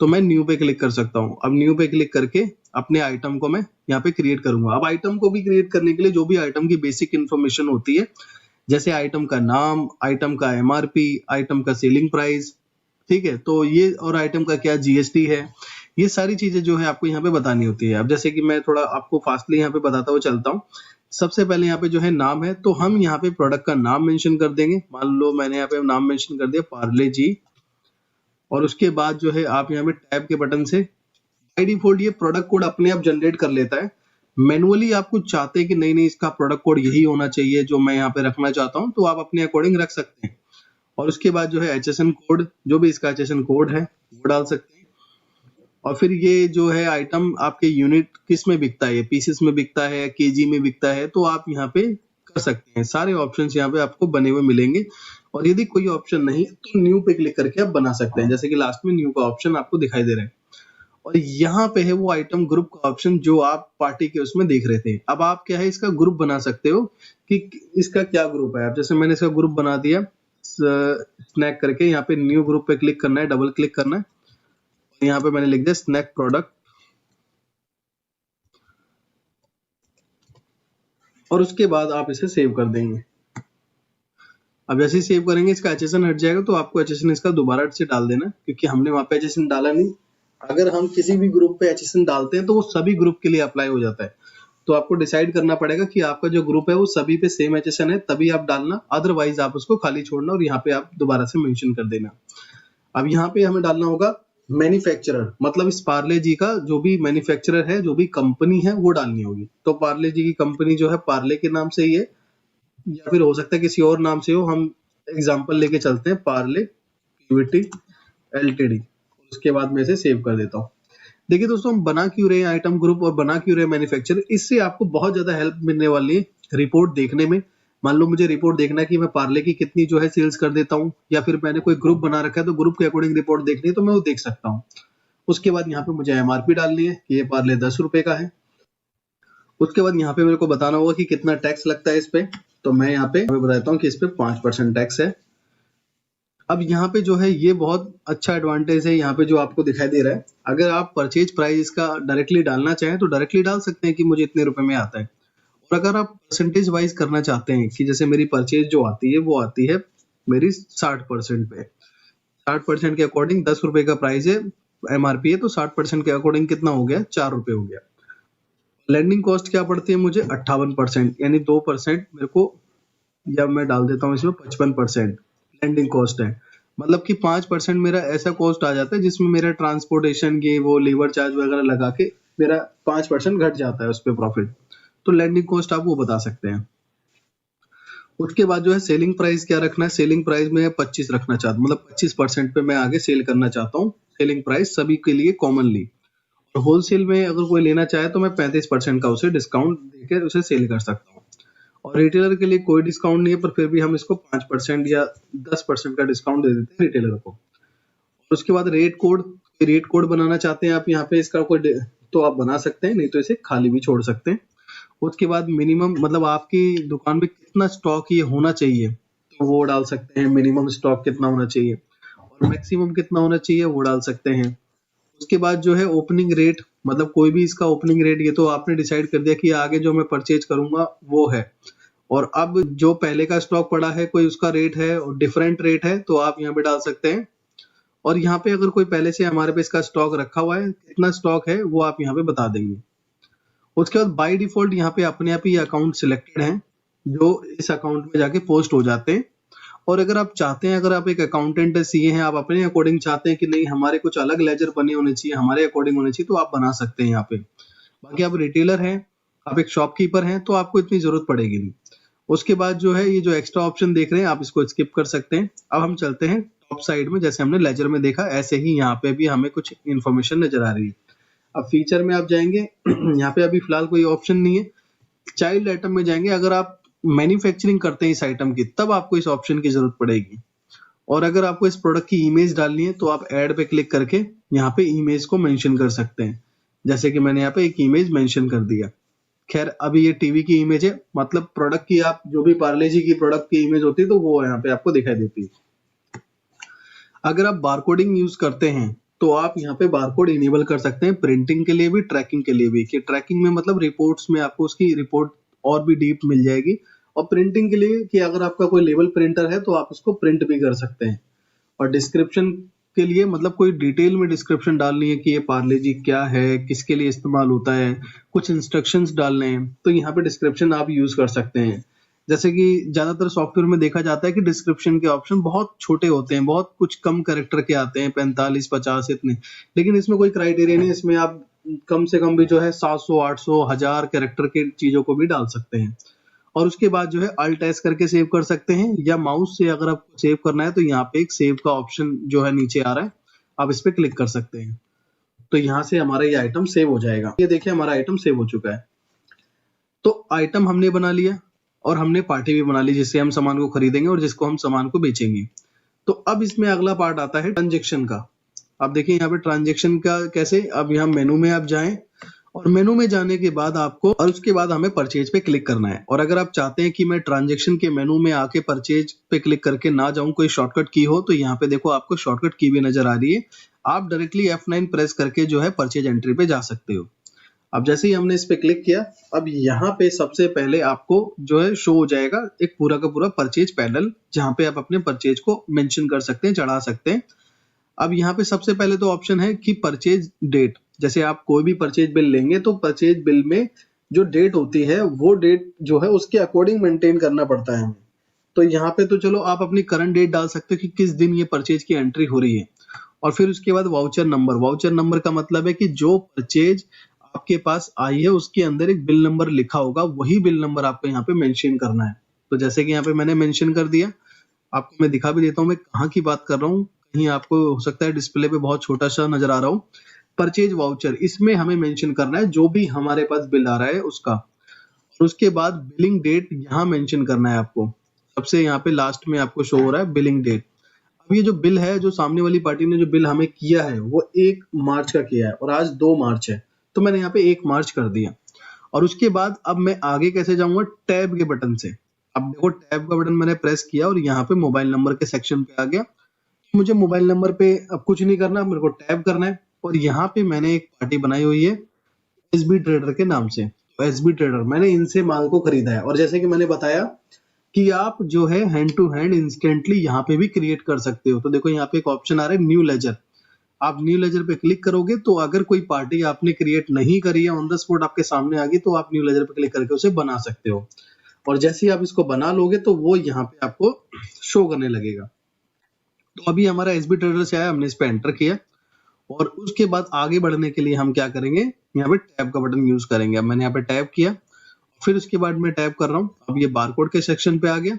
तो मैं न्यू पे क्लिक कर सकता हूँ। अब न्यू पे क्लिक करके अपने आइटम को मैं यहाँ पे क्रिएट करूंगा। अब आइटम को भी क्रिएट करने के लिए जो भी आइटम की बेसिक इन्फॉर्मेशन होती है, जैसे आइटम का नाम, आइटम का एमआरपी, आइटम का सेलिंग प्राइस, ठीक है, तो ये और आइटम का क्या जीएसटी है, ये सारी चीजें जो है आपको यहाँ पे बतानी होती है। अब जैसे कि मैं थोड़ा आपको फास्टली यहाँ पे बताता हुआ चलता हूँ। सबसे पहले यहाँ पे जो है नाम है, तो हम यहाँ पे प्रोडक्ट का नाम मेंशन कर देंगे। मान लो मैंने यहाँ पे नाम मेंशन कर दिया पार्ले जी, और उसके बाद जो है आप यहाँ पे टैब के बटन से बाय डिफॉल्ट ये प्रोडक्ट कोड अपने आप जनरेट कर लेता है। मैनुअली आप कुछ चाहते हैं कि नहीं नहीं इसका प्रोडक्ट कोड यही होना चाहिए जो मैं यहाँ पे रखना चाहता हूँ, तो आप अपने अकॉर्डिंग रख सकते हैं। और उसके बाद जो है एचएसएन कोड, जो भी इसका एचएसएन कोड है वो डाल सकते हैं। और फिर ये जो है आइटम आपके यूनिट किस में बिकता है, पीसेस में बिकता है, केजी में बिकता है, तो आप यहाँ पे कर सकते हैं। सारे ऑप्शंस यहाँ पे आपको बने हुए मिलेंगे। और यदि कोई ऑप्शन नहीं तो न्यू पे क्लिक करके आप बना सकते हैं, जैसे कि लास्ट में न्यू का ऑप्शन आपको दिखाई दे रहा है। और यहाँ पे है वो आइटम ग्रुप का ऑप्शन जो आप पार्टी के उसमें देख रहे थे। अब आप क्या है इसका ग्रुप बना सकते हो कि इसका क्या ग्रुप है। अब जैसे मैंने इसका ग्रुप बना दिया स्नैक करके, यहाँ पे न्यू ग्रुप पे क्लिक करना है, डबल क्लिक करना है, यहाँ पे मैंने लिख दिया स्नैक प्रोडक्ट, और उसके बाद आप इसे सेव कर देंगे। अब जैसे ही सेव करेंगे इसका एचएसएन हट जाएगा, तो आपको एचएसएन इसका दोबारा से डाल देना, क्योंकि हमने वहां पे एचएसएन डाला नहीं। अगर हम किसी भी ग्रुप पे एचएसएन डालते हैं तो वो सभी ग्रुप के लिए अप्लाई हो जाता है। तो आपको डिसाइड करना पड़ेगा कि आपका जो ग्रुप है वो सभी पे सेम एचएसएन है, तभी आप डालना, अदरवाइज आप उसको खाली छोड़ना और यहाँ पे आप दोबारा से मेंशन कर देना। अब यहाँ पे हमें डालना होगा मैन्युफैक्चरर, मतलब इस पार्ले जी का जो भी मैन्युफैक्चरर है, जो भी कंपनी है वो डालनी होगी। तो पार्ले जी की कंपनी जो है पार्ले के नाम से ही है, या फिर हो सकता है किसी और नाम से हो। हम एग्जांपल लेके चलते हैं पार्ले पीवीटी एलटीडी। उसके बाद मैं इसे सेव कर देता हूँ। देखिए दोस्तों, हम बना क्यों रहे हैं आइटम ग्रुप और बना क्यों रहे हैं मैन्युफैक्चरर, इससे आपको बहुत ज्यादा हेल्प मिलने वाली है रिपोर्ट देखने में। मान लो मुझे रिपोर्ट देखना है कि मैं पार्ले की कितनी जो है सेल्स कर देता हूँ, या फिर मैंने कोई ग्रुप बना रखा है तो ग्रुप के अकॉर्डिंग रिपोर्ट देखनी है, तो मैं वो देख सकता हूँ। उसके बाद यहाँ पे मुझे एमआरपी डालनी है कि ये पार्ले 10 रुपए का है। उसके बाद यहाँ पे मेरे को बताना होगा कि कितना टैक्स लगता है इस पे, तो मैं यहाँ पे बताता हूँ कि इस पे 5% टैक्स है। अब यहाँ पे जो है ये बहुत अच्छा एडवांटेज है यहाँ पे जो आपको दिखाई दे रहा है। अगर आप परचेज प्राइस इसका डायरेक्टली डालना चाहें तो डायरेक्टली डाल सकते हैं कि मुझे इतने रुपए में आता है। और अगर आप परसेंटेज वाइज करना चाहते हैं कि जैसे मेरी परचेज जो आती है वो आती है मेरी 60% पे, 60% के अकॉर्डिंग 10 रुपए का प्राइस है, एमआरपी है, तो 60% के अकॉर्डिंग कितना हो गया, 4 रुपए हो गया। लैंडिंग कॉस्ट क्या पड़ती है मुझे 58%, यानी 2% मेरे को, या मैं डाल देता हूँ इसमें 55% लैंडिंग कॉस्ट है। मतलब कि 5% मेरा ऐसा कॉस्ट आ जाता है जिसमें मेरा ट्रांसपोर्टेशन के वो लेबर चार्ज वगैरह लगा के मेरा 5% घट जाता है उस पर प्रॉफिट। तो लैंडिंग कॉस्ट आप वो बता सकते हैं। उसके बाद जो है सेलिंग प्राइस क्या रखना है, सेलिंग प्राइस में 25 रखना चाहता हूँ, मतलब 25% पे मैं आगे सेल करना चाहता हूँ। सेलिंग प्राइस सभी के लिए कॉमनली। और होलसेल में अगर कोई लेना चाहे तो मैं 35% का उसे डिस्काउंट देकर उसे सेल कर सकता हूँ। और रिटेलर के लिए कोई डिस्काउंट नहीं है, पर फिर भी हम इसको 5% या 10% का डिस्काउंट दे देते हैं रिटेलर को। और उसके बाद रेट कोड बनाना चाहते हैं आप यहाँ पे इसका कोई, तो आप बना सकते हैं, नहीं तो इसे खाली भी छोड़ सकते हैं। उसके बाद मिनिमम, मतलब आपकी दुकान में कितना स्टॉक ये होना चाहिए तो वो डाल सकते हैं, मिनिमम स्टॉक कितना होना चाहिए, और मैक्सिमम कितना होना चाहिए वो डाल सकते हैं। उसके बाद जो है ओपनिंग रेट, मतलब कोई भी इसका ओपनिंग रेट, ये तो आपने डिसाइड कर दिया कि आगे जो मैं परचेज करूंगा वो है। और अब जो पहले का स्टॉक पड़ा है कोई उसका रेट है और डिफरेंट रेट है, तो आप यहाँ पे डाल सकते हैं। और यहाँ पे अगर कोई पहले से हमारे पे इसका स्टॉक रखा हुआ है, कितना स्टॉक है वो आप यहाँ पे बता देंगे। उसके बाद बाय डिफॉल्ट यहाँ पे अपने आप ही अकाउंट सिलेक्टेड हैं जो इस अकाउंट में जाके पोस्ट हो जाते हैं। और अगर आप चाहते हैं, अगर आप एक अकाउंटेंट सीए हैं, आप अपने अकॉर्डिंग चाहते हैं कि नहीं हमारे कुछ अलग लेजर बने होने चाहिए, हमारे अकॉर्डिंग होने चाहिए, तो आप बना सकते हैं यहाँ पे। बाकी आप रिटेलर हैं, आप एक शॉपकीपर हैं, तो आपको इतनी जरूरत पड़ेगी नहीं। उसके बाद जो है ये जो एक्स्ट्रा ऑप्शन देख रहे हैं आप इसको स्किप कर सकते हैं। अब हम चलते हैं टॉप साइड में, जैसे हमने लेजर में देखा ऐसे ही यहाँ पे भी हमें कुछ इन्फॉर्मेशन नजर आ रही है। अब फीचर में आप जाएंगे यहाँ पे अभी फिलहाल कोई ऑप्शन नहीं है, चाइल्ड आइटम में जाएंगे, अगर आप मैन्युफैक्चरिंग करते हैं इस आइटम की तब आपको इस ऑप्शन की जरूरत पड़ेगी। और अगर आपको इस प्रोडक्ट की इमेज डालनी है तो आप ऐड पे क्लिक करके यहाँ पे इमेज को मेंशन कर सकते हैं, जैसे कि मैंने यहाँ पे एक इमेज मेंशन कर दिया। खैर अभी ये टीवी की इमेज है, मतलब प्रोडक्ट की आप जो भी पार्ले जी की प्रोडक्ट की इमेज होती है तो वो यहाँ पे आपको दिखाई देती है। अगर आप बारकोडिंग यूज करते हैं तो आप यहाँ पे बारकोड इनेबल कर सकते हैं, प्रिंटिंग के लिए भी, ट्रैकिंग के लिए भी। कि ट्रैकिंग में मतलब रिपोर्ट्स में आपको उसकी रिपोर्ट और भी डीप मिल जाएगी, और प्रिंटिंग के लिए कि अगर आपका कोई लेवल प्रिंटर है तो आप उसको प्रिंट भी कर सकते हैं। और डिस्क्रिप्शन के लिए मतलब कोई डिटेल में डिस्क्रिप्शन डालनी है कि ये पार्ले जी क्या है, किसके लिए इस्तेमाल होता है, कुछ इंस्ट्रक्शंस डालने हैं तो यहाँ पे डिस्क्रिप्शन आप यूज कर सकते हैं। जैसे कि ज्यादातर सॉफ्टवेयर में देखा जाता है कि डिस्क्रिप्शन के ऑप्शन बहुत छोटे होते हैं, बहुत कुछ कम कैरेक्टर के आते हैं, 45-50 इतने। लेकिन इसमें कोई क्राइटेरिया नहीं, इसमें आप कम से कम भी जो है 700, 800, 1000 कैरेक्टर के चीजों को भी डाल सकते हैं। और उसके बाद जो है अल्ट एस करके सेव कर सकते हैं, या माउस से अगर आपको सेव करना है तो यहाँ पे एक सेव का ऑप्शन जो है नीचे आ रहा है, आप इस पे क्लिक कर सकते हैं। तो यहाँ से हमारा ये आइटम सेव हो जाएगा। ये देखिए हमारा आइटम सेव हो चुका है। तो आइटम हमने बना लिया और हमने पार्टी भी बना ली जिससे हम सामान को खरीदेंगे और जिसको हम सामान को बेचेंगे। तो अब इसमें अगला पार्ट आता है ट्रांजेक्शन का। अब देखिए यहाँ पे ट्रांजेक्शन का कैसे, अब यहाँ मेनू में आप जाएं और मेनू में जाने के बाद आपको, और उसके बाद हमें परचेज पे क्लिक करना है। और अगर आप चाहते हैं कि मैं ट्रांजेक्शन के मेनू में आके परचेज पे क्लिक करके ना जाऊं, कोई शॉर्टकट की हो, तो यहाँ पे देखो आपको शॉर्टकट की भी नजर आ रही है। आप डायरेक्टली F9 प्रेस करके जो है परचेज एंट्री पे जा सकते हो। अब जैसे ही हमने इस पे क्लिक किया, अब यहाँ पे सबसे पहले आपको जो है शो हो जाएगा एक पूरा का पूरा परचेज पैनल, जहाँ पे आप अपने परचेज को मेंशन कर सकते हैं, चढ़ा सकते हैं। अब यहाँ पे सबसे पहले तो ऑप्शन है कि परचेज डेट। जैसे आप कोई भी परचेज बिल लेंगे तो परचेज बिल में जो डेट होती है वो डेट जो है उसके अकॉर्डिंग मेंटेन करना पड़ता है हमें। तो यहाँ पे तो चलो आप अपनी करंट डेट डाल सकते हो कि किस दिन ये परचेज की एंट्री हो रही है। और फिर उसके बाद वाउचर नंबर। वाउचर नंबर का मतलब है कि जो परचेज आपके पास आई है उसके अंदर एक बिल नंबर लिखा होगा, वही बिल नंबर आपको यहाँ पे मेंशन करना है। तो जैसे कि यहाँ पे मैंने मेंशन कर दिया, आपको मैं दिखा भी देता हूँ मैं कहाँ की बात कर रहा हूँ। कहीं आपको हो सकता है डिस्प्ले पे बहुत छोटा सा नजर आ रहा हो। परचेज वाउचर, इसमें हमें मेंशन करना है जो भी हमारे पास बिल आ रहा है उसका। और उसके बाद बिलिंग डेट यहाँ मेंशन करना है आपको। सबसे यहाँ पे लास्ट में आपको शो हो रहा है बिलिंग डेट। अब ये जो बिल है, जो सामने वाली पार्टी ने जो बिल हमें किया है वो 1 मार्च का किया है और आज 2 मार्च है, तो मैंने यहाँ पे 1 मार्च कर दिया। और उसके बाद अब मैं आगे कैसे जाऊंगा, टैब के बटन से। अब देखो टैब का बटन मैंने प्रेस किया और यहाँ पे मोबाइल नंबर के सेक्शन पे आ गया। मुझे मोबाइल नंबर पे अब कुछ नहीं करना, मेरे को टैब करना है। और यहाँ पे मैंने एक पार्टी बनाई हुई है एसबी ट्रेडर के नाम से। तो एसबी ट्रेडर, मैंने इनसे माल को खरीदा है। और जैसे कि मैंने बताया कि आप जो है हैंड टू हैंड इंस्टेंटली यहाँ पे भी क्रिएट कर सकते हो। तो देखो यहाँ पे एक ऑप्शन आ रहा है न्यू लेजर। आप न्यू लेजर पे क्लिक करोगे तो अगर कोई पार्टी आपने क्रिएट नहीं करी है, ऑन द स्पॉट आपके सामने आ गई, तो आप न्यू लेजर पे क्लिक करके उसे बना सकते हो। और जैसे ही आप इसको बना लोगे तो वो यहाँ पे आपको शो करने लगेगा। तो अभी हमारा एसबी ट्रेडर से आया, हमने इस पे एंटर किया। और उसके बाद आगे बढ़ने के लिए हम क्या करेंगे, यहाँ पे टैब का बटन यूज करेंगे। अब मैंने यहाँ पे टैब किया, फिर उसके बाद मैं टैब कर रहा हूँ। अब ये बारकोड के सेक्शन पे आ गया।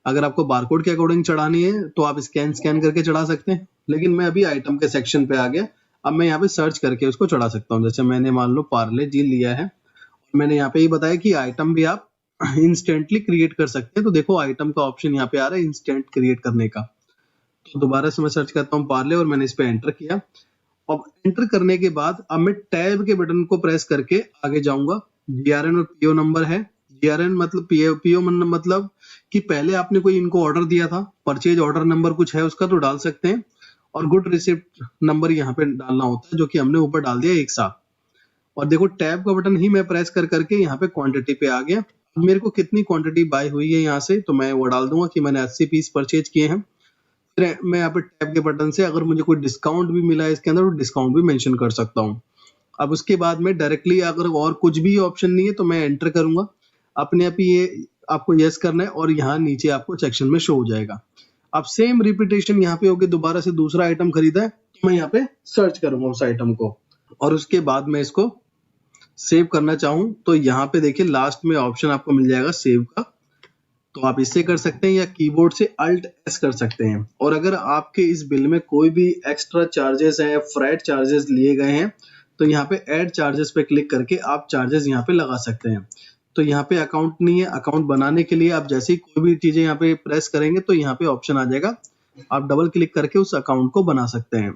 अगर आपको बारकोड के अकॉर्डिंग चढ़ानी है तो आप स्कैन करके चढ़ा सकते हैं, लेकिन मैं अभी आइटम के सेक्शन पे आ गया। अब मैं यहाँ पे सर्च करके उसको चढ़ा सकता हूँ। जैसे मैंने मान लो पार्ले जी लिया है, और मैंने यहाँ पे ये बताया कि आइटम भी आप इंस्टेंटली क्रिएट कर सकते हैं। तो देखो आइटम का ऑप्शन यहाँ पे आ रहा है इंस्टेंट क्रिएट करने का। तो दोबारा से मैं सर्च करता हूँ पार्ले, और मैंने इस पे एंटर किया। अब एंटर करने के बाद अब मैं टैब के बटन को प्रेस करके आगे जाऊंगा। जीआरएन और पीओ नंबर है। जीआरएन मतलब पीओ मतलब कि पहले आपने कोई इनको ऑर्डर दिया था, परचेज ऑर्डर नंबर कुछ है उसका तो डाल सकते हैं। और गुड रिसिप्ट नंबर यहाँ पे डालना होता है, जो कि हमने ऊपर डाल दिया एक साथ। और देखो टैब का बटन ही मैं प्रेस करके यहाँ पे क्वांटिटी पे आ गया। अब मेरे को कितनी क्वांटिटी बाय हुई है यहाँ से, तो मैं वो डाल दूंगा कि मैंने 80 पीस परचेज किए हैं। फिर मैं यहाँ पे टैब के बटन से अगर मुझे कोई डिस्काउंट भी मिला है इसके अंदर, तो डिस्काउंट भी मेंशन कर सकता हूँ। अब उसके बाद में डायरेक्टली अगर और कुछ भी ऑप्शन नहीं है तो मैं एंटर करूंगा। अपने आप ही ये आपको यस करना है और यहाँ नीचे आपको सेक्शन में शो हो जाएगा। अब सेम रिपीटेशन यहाँ पे होगी, दोबारा से दूसरा आइटम खरीदा है तो मैं यहाँ पे सर्च करूंगा उस आइटम को। और उसके बाद मैं इसको सेव करना चाहूँ तो यहाँ पे देखिए लास्ट में ऑप्शन आपको मिल जाएगा सेव का। तो आप इससे कर सकते हैं या कीबोर्ड से अल्ट एस कर सकते हैं। और अगर आपके इस बिल में कोई भी एक्स्ट्रा चार्जेस हैं, फ्रैट चार्जेस लिए गए हैं, तो यहाँ पे ऐड चार्जेस पे क्लिक करके आप चार्जेस यहाँ पे लगा सकते हैं। तो यहाँ पे अकाउंट नहीं है। अकाउंट बनाने के लिए आप जैसे ही कोई भी चीजें यहाँ पे प्रेस करेंगे तो यहाँ पे ऑप्शन आ जाएगा, आप डबल क्लिक करके उस अकाउंट को बना सकते हैं।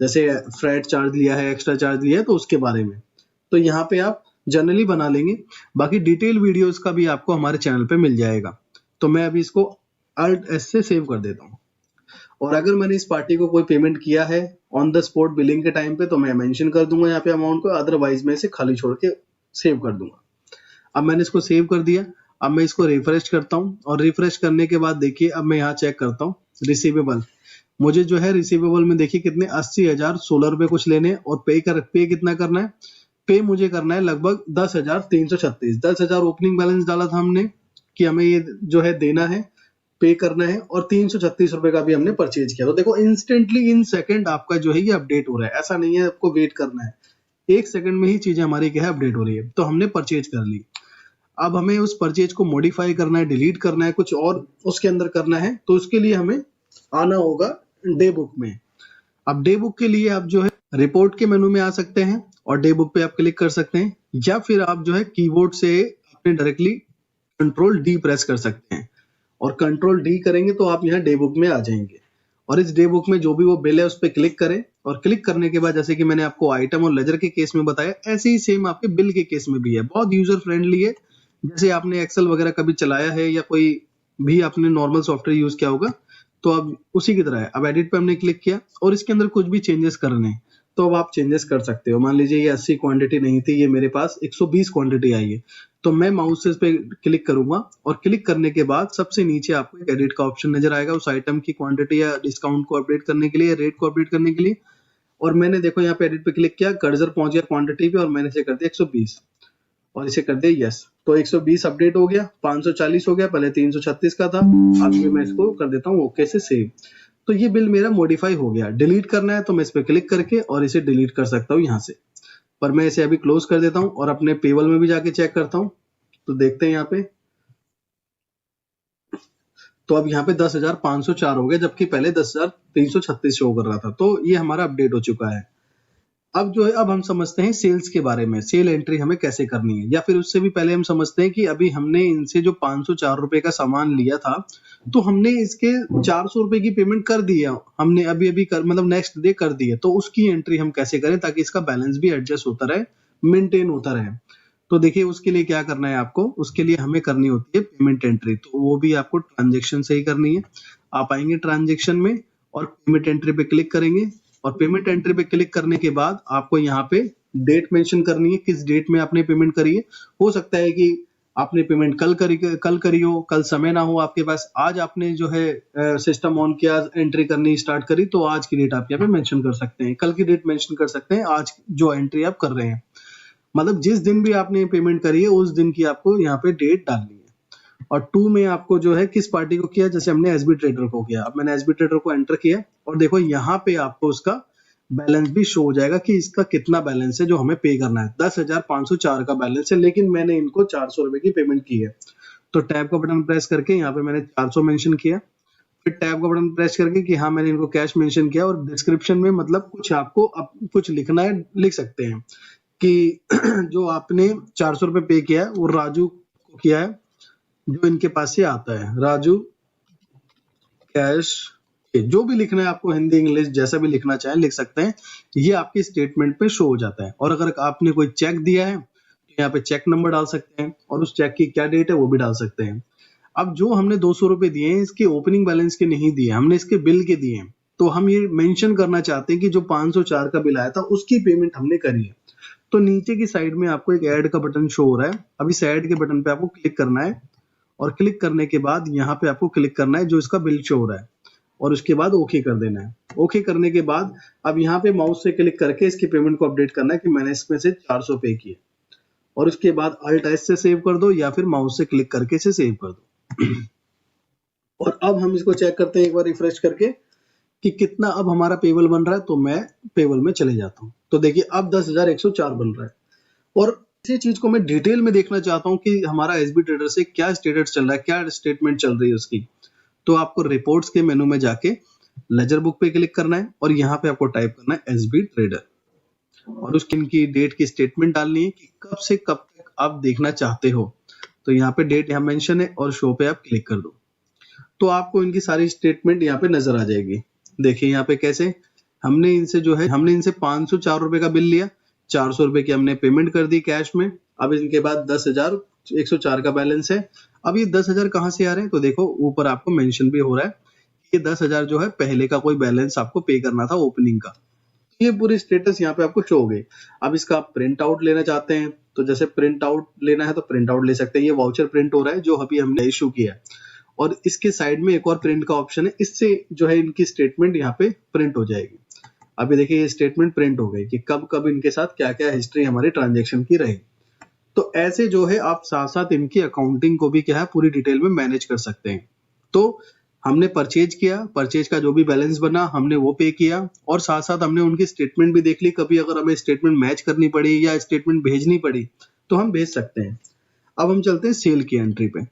जैसे फ्रैट चार्ज लिया है, एक्स्ट्रा चार्ज लिया है, तो उसके बारे में तो यहाँ पे आप जनरली बना लेंगे। बाकी डिटेल वीडियोस का भी आपको हमारे चैनल पे मिल जाएगा। तो मैं अभी इसको Alt S से सेव कर देता हूँ। और अगर मैंने इस पार्टी को कोई पेमेंट किया है ऑन द स्पॉट बिलिंग के टाइम पे तो मैं मेंशन कर दूंगा यहाँ पे अमाउंट को, अदरवाइज मैं इसे खाली छोड़ के सेव कर दूंगा। अब मैंने इसको सेव कर दिया। अब मैं इसको रिफ्रेश करता हूँ और रिफ्रेश करने के बाद देखिए अब मैं यहाँ चेक करता हूँ रिसीवेबल। मुझे जो है रिसीवेबल में देखिए कितने 80,016 रुपए कुछ लेने और पे कितना करना है। पे मुझे करना है लगभग 10,336। 10,000 ओपनिंग बैलेंस डाला था हमने कि हमें ये जो है देना है, पे करना है, और 336 रुपए का भी हमने परचेज किया। तो देखो इंस्टेंटली इन सेकंड आपका जो है ये अपडेट हो रहा है। ऐसा नहीं है आपको वेट करना है, 1 सेकंड में ही चीजें हमारी क्या है अपडेट हो रही है। तो हमने परचेज कर ली। अब हमें उस परचेज को मॉडिफाई करना है, डिलीट करना है, कुछ और उसके अंदर करना है। तो उसके लिए हमें आना होगा डे बुक में। अब डे बुक के लिए आप जो है रिपोर्ट के मेनू में आ सकते हैं और डे बुक पे आप क्लिक कर सकते हैं, या फिर आप जो है कीबोर्ड से अपने डायरेक्टली कंट्रोल डी प्रेस कर सकते हैं और कंट्रोल डी करेंगे तो आप यहाँ डे बुक में आ जाएंगे। और इस डे बुक में जो भी वो बिल है उस पर क्लिक करें और क्लिक करने के बाद जैसे कि मैंने आपको आइटम और लेजर के केस में बताया, ऐसे ही सेम आपके बिल के केस में भी है। बहुत यूजर फ्रेंडली है। जैसे आपने एक्सेल वगैरह कभी चलाया है या कोई भी आपने नॉर्मल सॉफ्टवेयर यूज किया होगा तो अब उसी की तरह है। अब एडिट पे हमने क्लिक किया और इसके अंदर कुछ भी चेंजेस करने हैं तो अब आप चेंजेस कर सकते हो। मान लीजिए ये 80 क्वांटिटी नहीं थी, ये मेरे पास 120 क्वांटिटी आई है, तो मैं माउस से इस पे क्लिक करूंगा और क्लिक करने के बाद सबसे नीचे आपको एक एडिट का ऑप्शन नजर आएगा उस आइटम की क्वांटिटी या डिस्काउंट को अपडेट करने के लिए, रेट को अपडेट करने के लिए। और मैंने देखो यहाँ पे एडिट पे क्लिक किया, कर्सर पहुंच गया क्वांटिटी पे और मैंने इसे कर दिया 120 और इसे कर दिया यस। तो 120 अपडेट हो गया, 540 हो गया, पहले 336 का था। अब ये मैं इसको कर देता हूँ ओके से सेव। तो ये बिल मेरा मॉडिफाई हो गया। डिलीट करना है तो मैं इस पे क्लिक करके और इसे डिलीट कर सकता हूँ यहाँ से, पर मैं इसे अभी क्लोज कर देता हूँ और अपने पेबल में भी जाके चेक करता हूँ। तो देखते हैं यहाँ पे, तो अब यहाँ पे 10,504 हो गया जबकि पहले 10,336 शो कर रहा था। तो ये हमारा अपडेट हो चुका है। अब जो है अब हम समझते हैं सेल्स के बारे में, सेल एंट्री हमें कैसे करनी है। या फिर उससे भी पहले हम समझते हैं कि अभी हमने इनसे जो 504 रुपए का सामान लिया था तो हमने इसके 400 रुपए की पेमेंट कर दी है, हमने अभी मतलब नेक्स्ट डे कर दी है। तो उसकी एंट्री हम कैसे करें ताकि इसका बैलेंस भी एडजस्ट होता रहे, मेंटेन होता रहे। तो देखिए उसके लिए क्या करना है आपको, उसके लिए हमें करनी होती है पेमेंट एंट्री। तो वो भी आपको ट्रांजेक्शन से ही करनी है। आप आएंगे ट्रांजेक्शन में और पेमेंट एंट्री पे क्लिक करेंगे और पेमेंट एंट्री पे क्लिक करने के बाद आपको यहाँ पे डेट मेंशन करनी है, किस डेट में आपने पेमेंट करी है। हो सकता है कि आपने पेमेंट कल करी हो, कल समय ना हो आपके पास, आज आपने जो है सिस्टम ऑन किया, एंट्री करनी स्टार्ट करी, तो आज की डेट आप यहाँ पे मेंशन कर सकते हैं, कल की डेट मेंशन कर सकते हैं, आज जो एंट्री आप कर रहे हैं। मतलब जिस दिन भी आपने पेमेंट करी है उस दिन की आपको यहाँ पे डेट डालनी है। और 2 में आपको जो है किस पार्टी को किया, जैसे हमने एसबी ट्रेडर को किया। अब मैंने एसबी ट्रेडर को एंटर किया और देखो यहाँ पे आपको उसका बैलेंस भी शो हो जाएगा कि इसका कितना बैलेंस है जो हमें पे करना है। 10,504 का बैलेंस है, लेकिन मैंने इनको 400 रुपए की पेमेंट की है। तो टैब का बटन प्रेस करके यहाँ पे मैंने 400 मेंशन किया, फिर टैब का बटन प्रेस करके कि हाँ मैंने इनको कैश मेंशन किया। और डिस्क्रिप्शन में मतलब कुछ आपको कुछ लिखना है, लिख सकते हैं कि जो आपने 400 रुपए पे किया है वो राजू को किया है, जो इनके पास से आता है, राजू कैश। जो भी लिखना है आपको, हिंदी इंग्लिश जैसा भी लिखना चाहें लिख सकते हैं, ये आपके स्टेटमेंट पे शो हो जाता है। और अगर आपने कोई चेक दिया है तो यहाँ पे चेक नंबर डाल सकते हैं और उस चेक की क्या डेट है वो भी डाल सकते हैं। अब जो हमने 200 रुपए दिए हैं इसके ओपनिंग बैलेंस के नहीं दिए, हमने इसके बिल के दिए हैं। तो हम ये मेंशन करना चाहते हैं कि जो 504 का बिल आया था उसकी पेमेंट हमने करी है। तो नीचे की साइड में आपको एक ऐड का बटन शो हो रहा है। अब इस ऐड के बटन पे आपको क्लिक करना है और क्लिक करने के बाद यहाँ पे आपको क्लिक करना है जो इसका बिल शो हो रहा है और उसके बाद ओके कर देना है। ओके करने के बाद अब यहाँ पे माउस से क्लिक करके इसकी पेमेंट को अपडेट करना है कि मैंने इसमें से 400 पे किए, और उसके बाद अल्ट एस से सेव कर दो या फिर माउस से क्लिक करके इसे सेव कर दो। और अब हम इसको चेक करते हैं एक बार रिफ्रेश करके कि कितना अब हमारा पेबल बन रहा है। तो मैं पेबल में चले जाता हूँ, तो देखिए अब 10,104 बन रहा है। और इसी चीज को मैं डिटेल में देखना चाहता हूँ कि हमारा एसबी ट्रेडर से क्या स्टेटस चल रहा है, क्या स्टेटमेंट चल रही है उसकी। तो आपको रिपोर्ट्स के मेनू में जाके लेजर बुक पे क्लिक करना है और यहाँ पे आपको टाइप करना है एसबी ट्रेडर और उसकी इनकी डेट की स्टेटमेंट डालनी है कि कब से कब तक आप देखना चाहते हो। तो यहाँ पे डेट यहाँ मेंशन है और शो पे आप क्लिक कर दो, तो आपको इनकी सारी स्टेटमेंट यहाँ पे नजर आ जाएगी। देखिए यहाँ पे कैसे हमने इनसे 504 रुपए का बिल लिया, 400 रुपए की हमने पेमेंट कर दी कैश में। अब इनके बाद 10,104 का बैलेंस है। अब ये 10,000 कहाँ से आ रहे हैं, तो देखो ऊपर आपको मेंशन भी हो रहा है, ये 10,000 जो है पहले का कोई बैलेंस आपको पे करना था ओपनिंग का। ये पूरी स्टेटस यहाँ पे आपको शो हो गई। अब इसका आप प्रिंट आउट लेना चाहते हैं तो जैसे प्रिंट आउट लेना है तो प्रिंट आउट ले सकते हैं। ये वाउचर प्रिंट हो रहा है जो अभी हमने इशू किया है, और इसके साइड में एक और प्रिंट का ऑप्शन है, इससे जो है इनकी स्टेटमेंट यहाँ पे प्रिंट हो जाएगी। अभी देखिए ये स्टेटमेंट प्रिंट हो गई कि कब कब इनके साथ क्या क्या हिस्ट्री हमारी ट्रांजेक्शन की रही। तो ऐसे जो है आप साथ साथ इनकी अकाउंटिंग को भी क्या है पूरी डिटेल में मैनेज कर सकते हैं। तो हमने परचेज किया, परचेज का जो भी बैलेंस बना हमने वो पे किया, और साथ साथ हमने उनकी स्टेटमेंट भी देख ली। कभी अगर हमें स्टेटमेंट मैच करनी पड़ी या स्टेटमेंट भेजनी पड़ी तो हम भेज सकते हैं। अब हम चलते हैं सेल की एंट्री पे।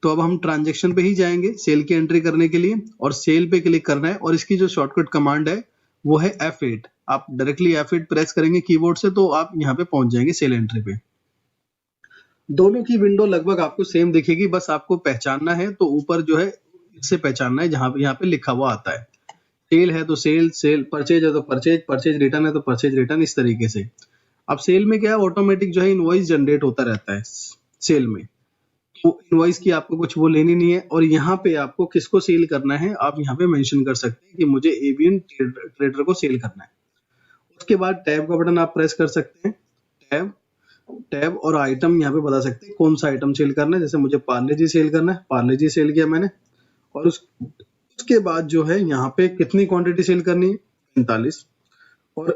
तो अब हम ट्रांजेक्शन पे ही जाएंगे सेल की एंट्री करने के लिए, और सेल पे क्लिक करना है, और इसकी जो शॉर्टकट कमांड है वो है F8। आप डायरेक्टली F8 प्रेस करेंगे कीबोर्ड से तो आप यहाँ पे पहुंच जाएंगे सेल एंट्री पे। दोनों की विंडो लगभग आपको सेम दिखेगी, बस आपको पहचानना है तो ऊपर जो है इससे पहचानना है जहां पे यहाँ पे लिखा हुआ आता है। सेल है तो सेल, परचेज है तो परचेज, परचेज रिटर्न है तो परचेज रिटर्न, इस तरीके से। अब सेल में क्या है ऑटोमेटिक जो है इनवॉइस जनरेट होता रहता है सेल में, तो इनवॉइस की आपको कुछ वो लेनी नहीं है। और यहाँ पे आपको किसको सेल करना है आप यहाँ पे मेंशन कर सकते हैं कि मुझे एवियन ट्रेडर को सेल करना है। उसके बाद टैब का बटन आप प्रेस कर सकते हैं, टैब और आइटम यहाँ पे बता सकते हैं कौन सा आइटम सेल करना है। जैसे मुझे पार्ले जी सेल करना है, पार्ले जी सेल किया मैंने। और उसके बाद जो है यहाँ पे कितनी क्वांटिटी सेल करनी है 45, और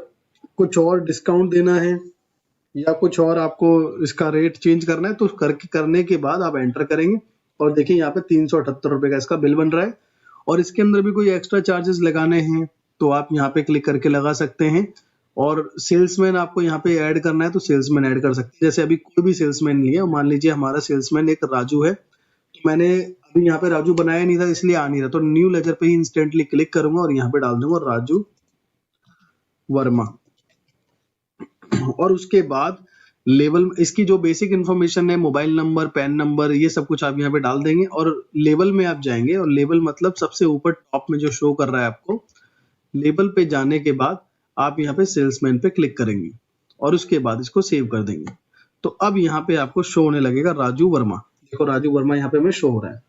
कुछ और डिस्काउंट देना है या कुछ और आपको इसका रेट चेंज करना है तो करने के बाद आप एंटर करेंगे। और देखिए यहाँ पे 378 रुपए का इसका बिल बन रहा है, और इसके अंदर भी कोई एक्स्ट्रा चार्जेस लगाने हैं तो आप यहाँ पे क्लिक करके लगा सकते हैं। और सेल्समैन आपको यहाँ पे ऐड करना है तो सेल्समैन ऐड कर सकते हैं। जैसे अभी कोई भी सेल्समैन नहीं है, मान लीजिए हमारा सेल्समैन एक राजू है, तो मैंने अभी यहाँ पे राजू बनाया नहीं था इसलिए आ नहीं रहा, तो न्यू लेजर पे ही इंस्टेंटली क्लिक करूंगा और यहाँ पे डाल दूंगा राजू वर्मा। और उसके बाद लेवल, इसकी जो बेसिक इन्फॉर्मेशन है मोबाइल नंबर, पैन नंबर, ये सब कुछ आप यहाँ पे डाल देंगे। और लेवल में आप जाएंगे, और लेवल मतलब सबसे ऊपर टॉप में जो शो कर रहा है आपको, लेवल पे जाने के बाद आप यहाँ पे सेल्समैन पे क्लिक करेंगे और उसके बाद इसको सेव कर देंगे। तो अब यहाँ पे आपको शो होने लगेगा राजू वर्मा। देखो राजू वर्मा यहाँ पे हमें शो हो रहा है,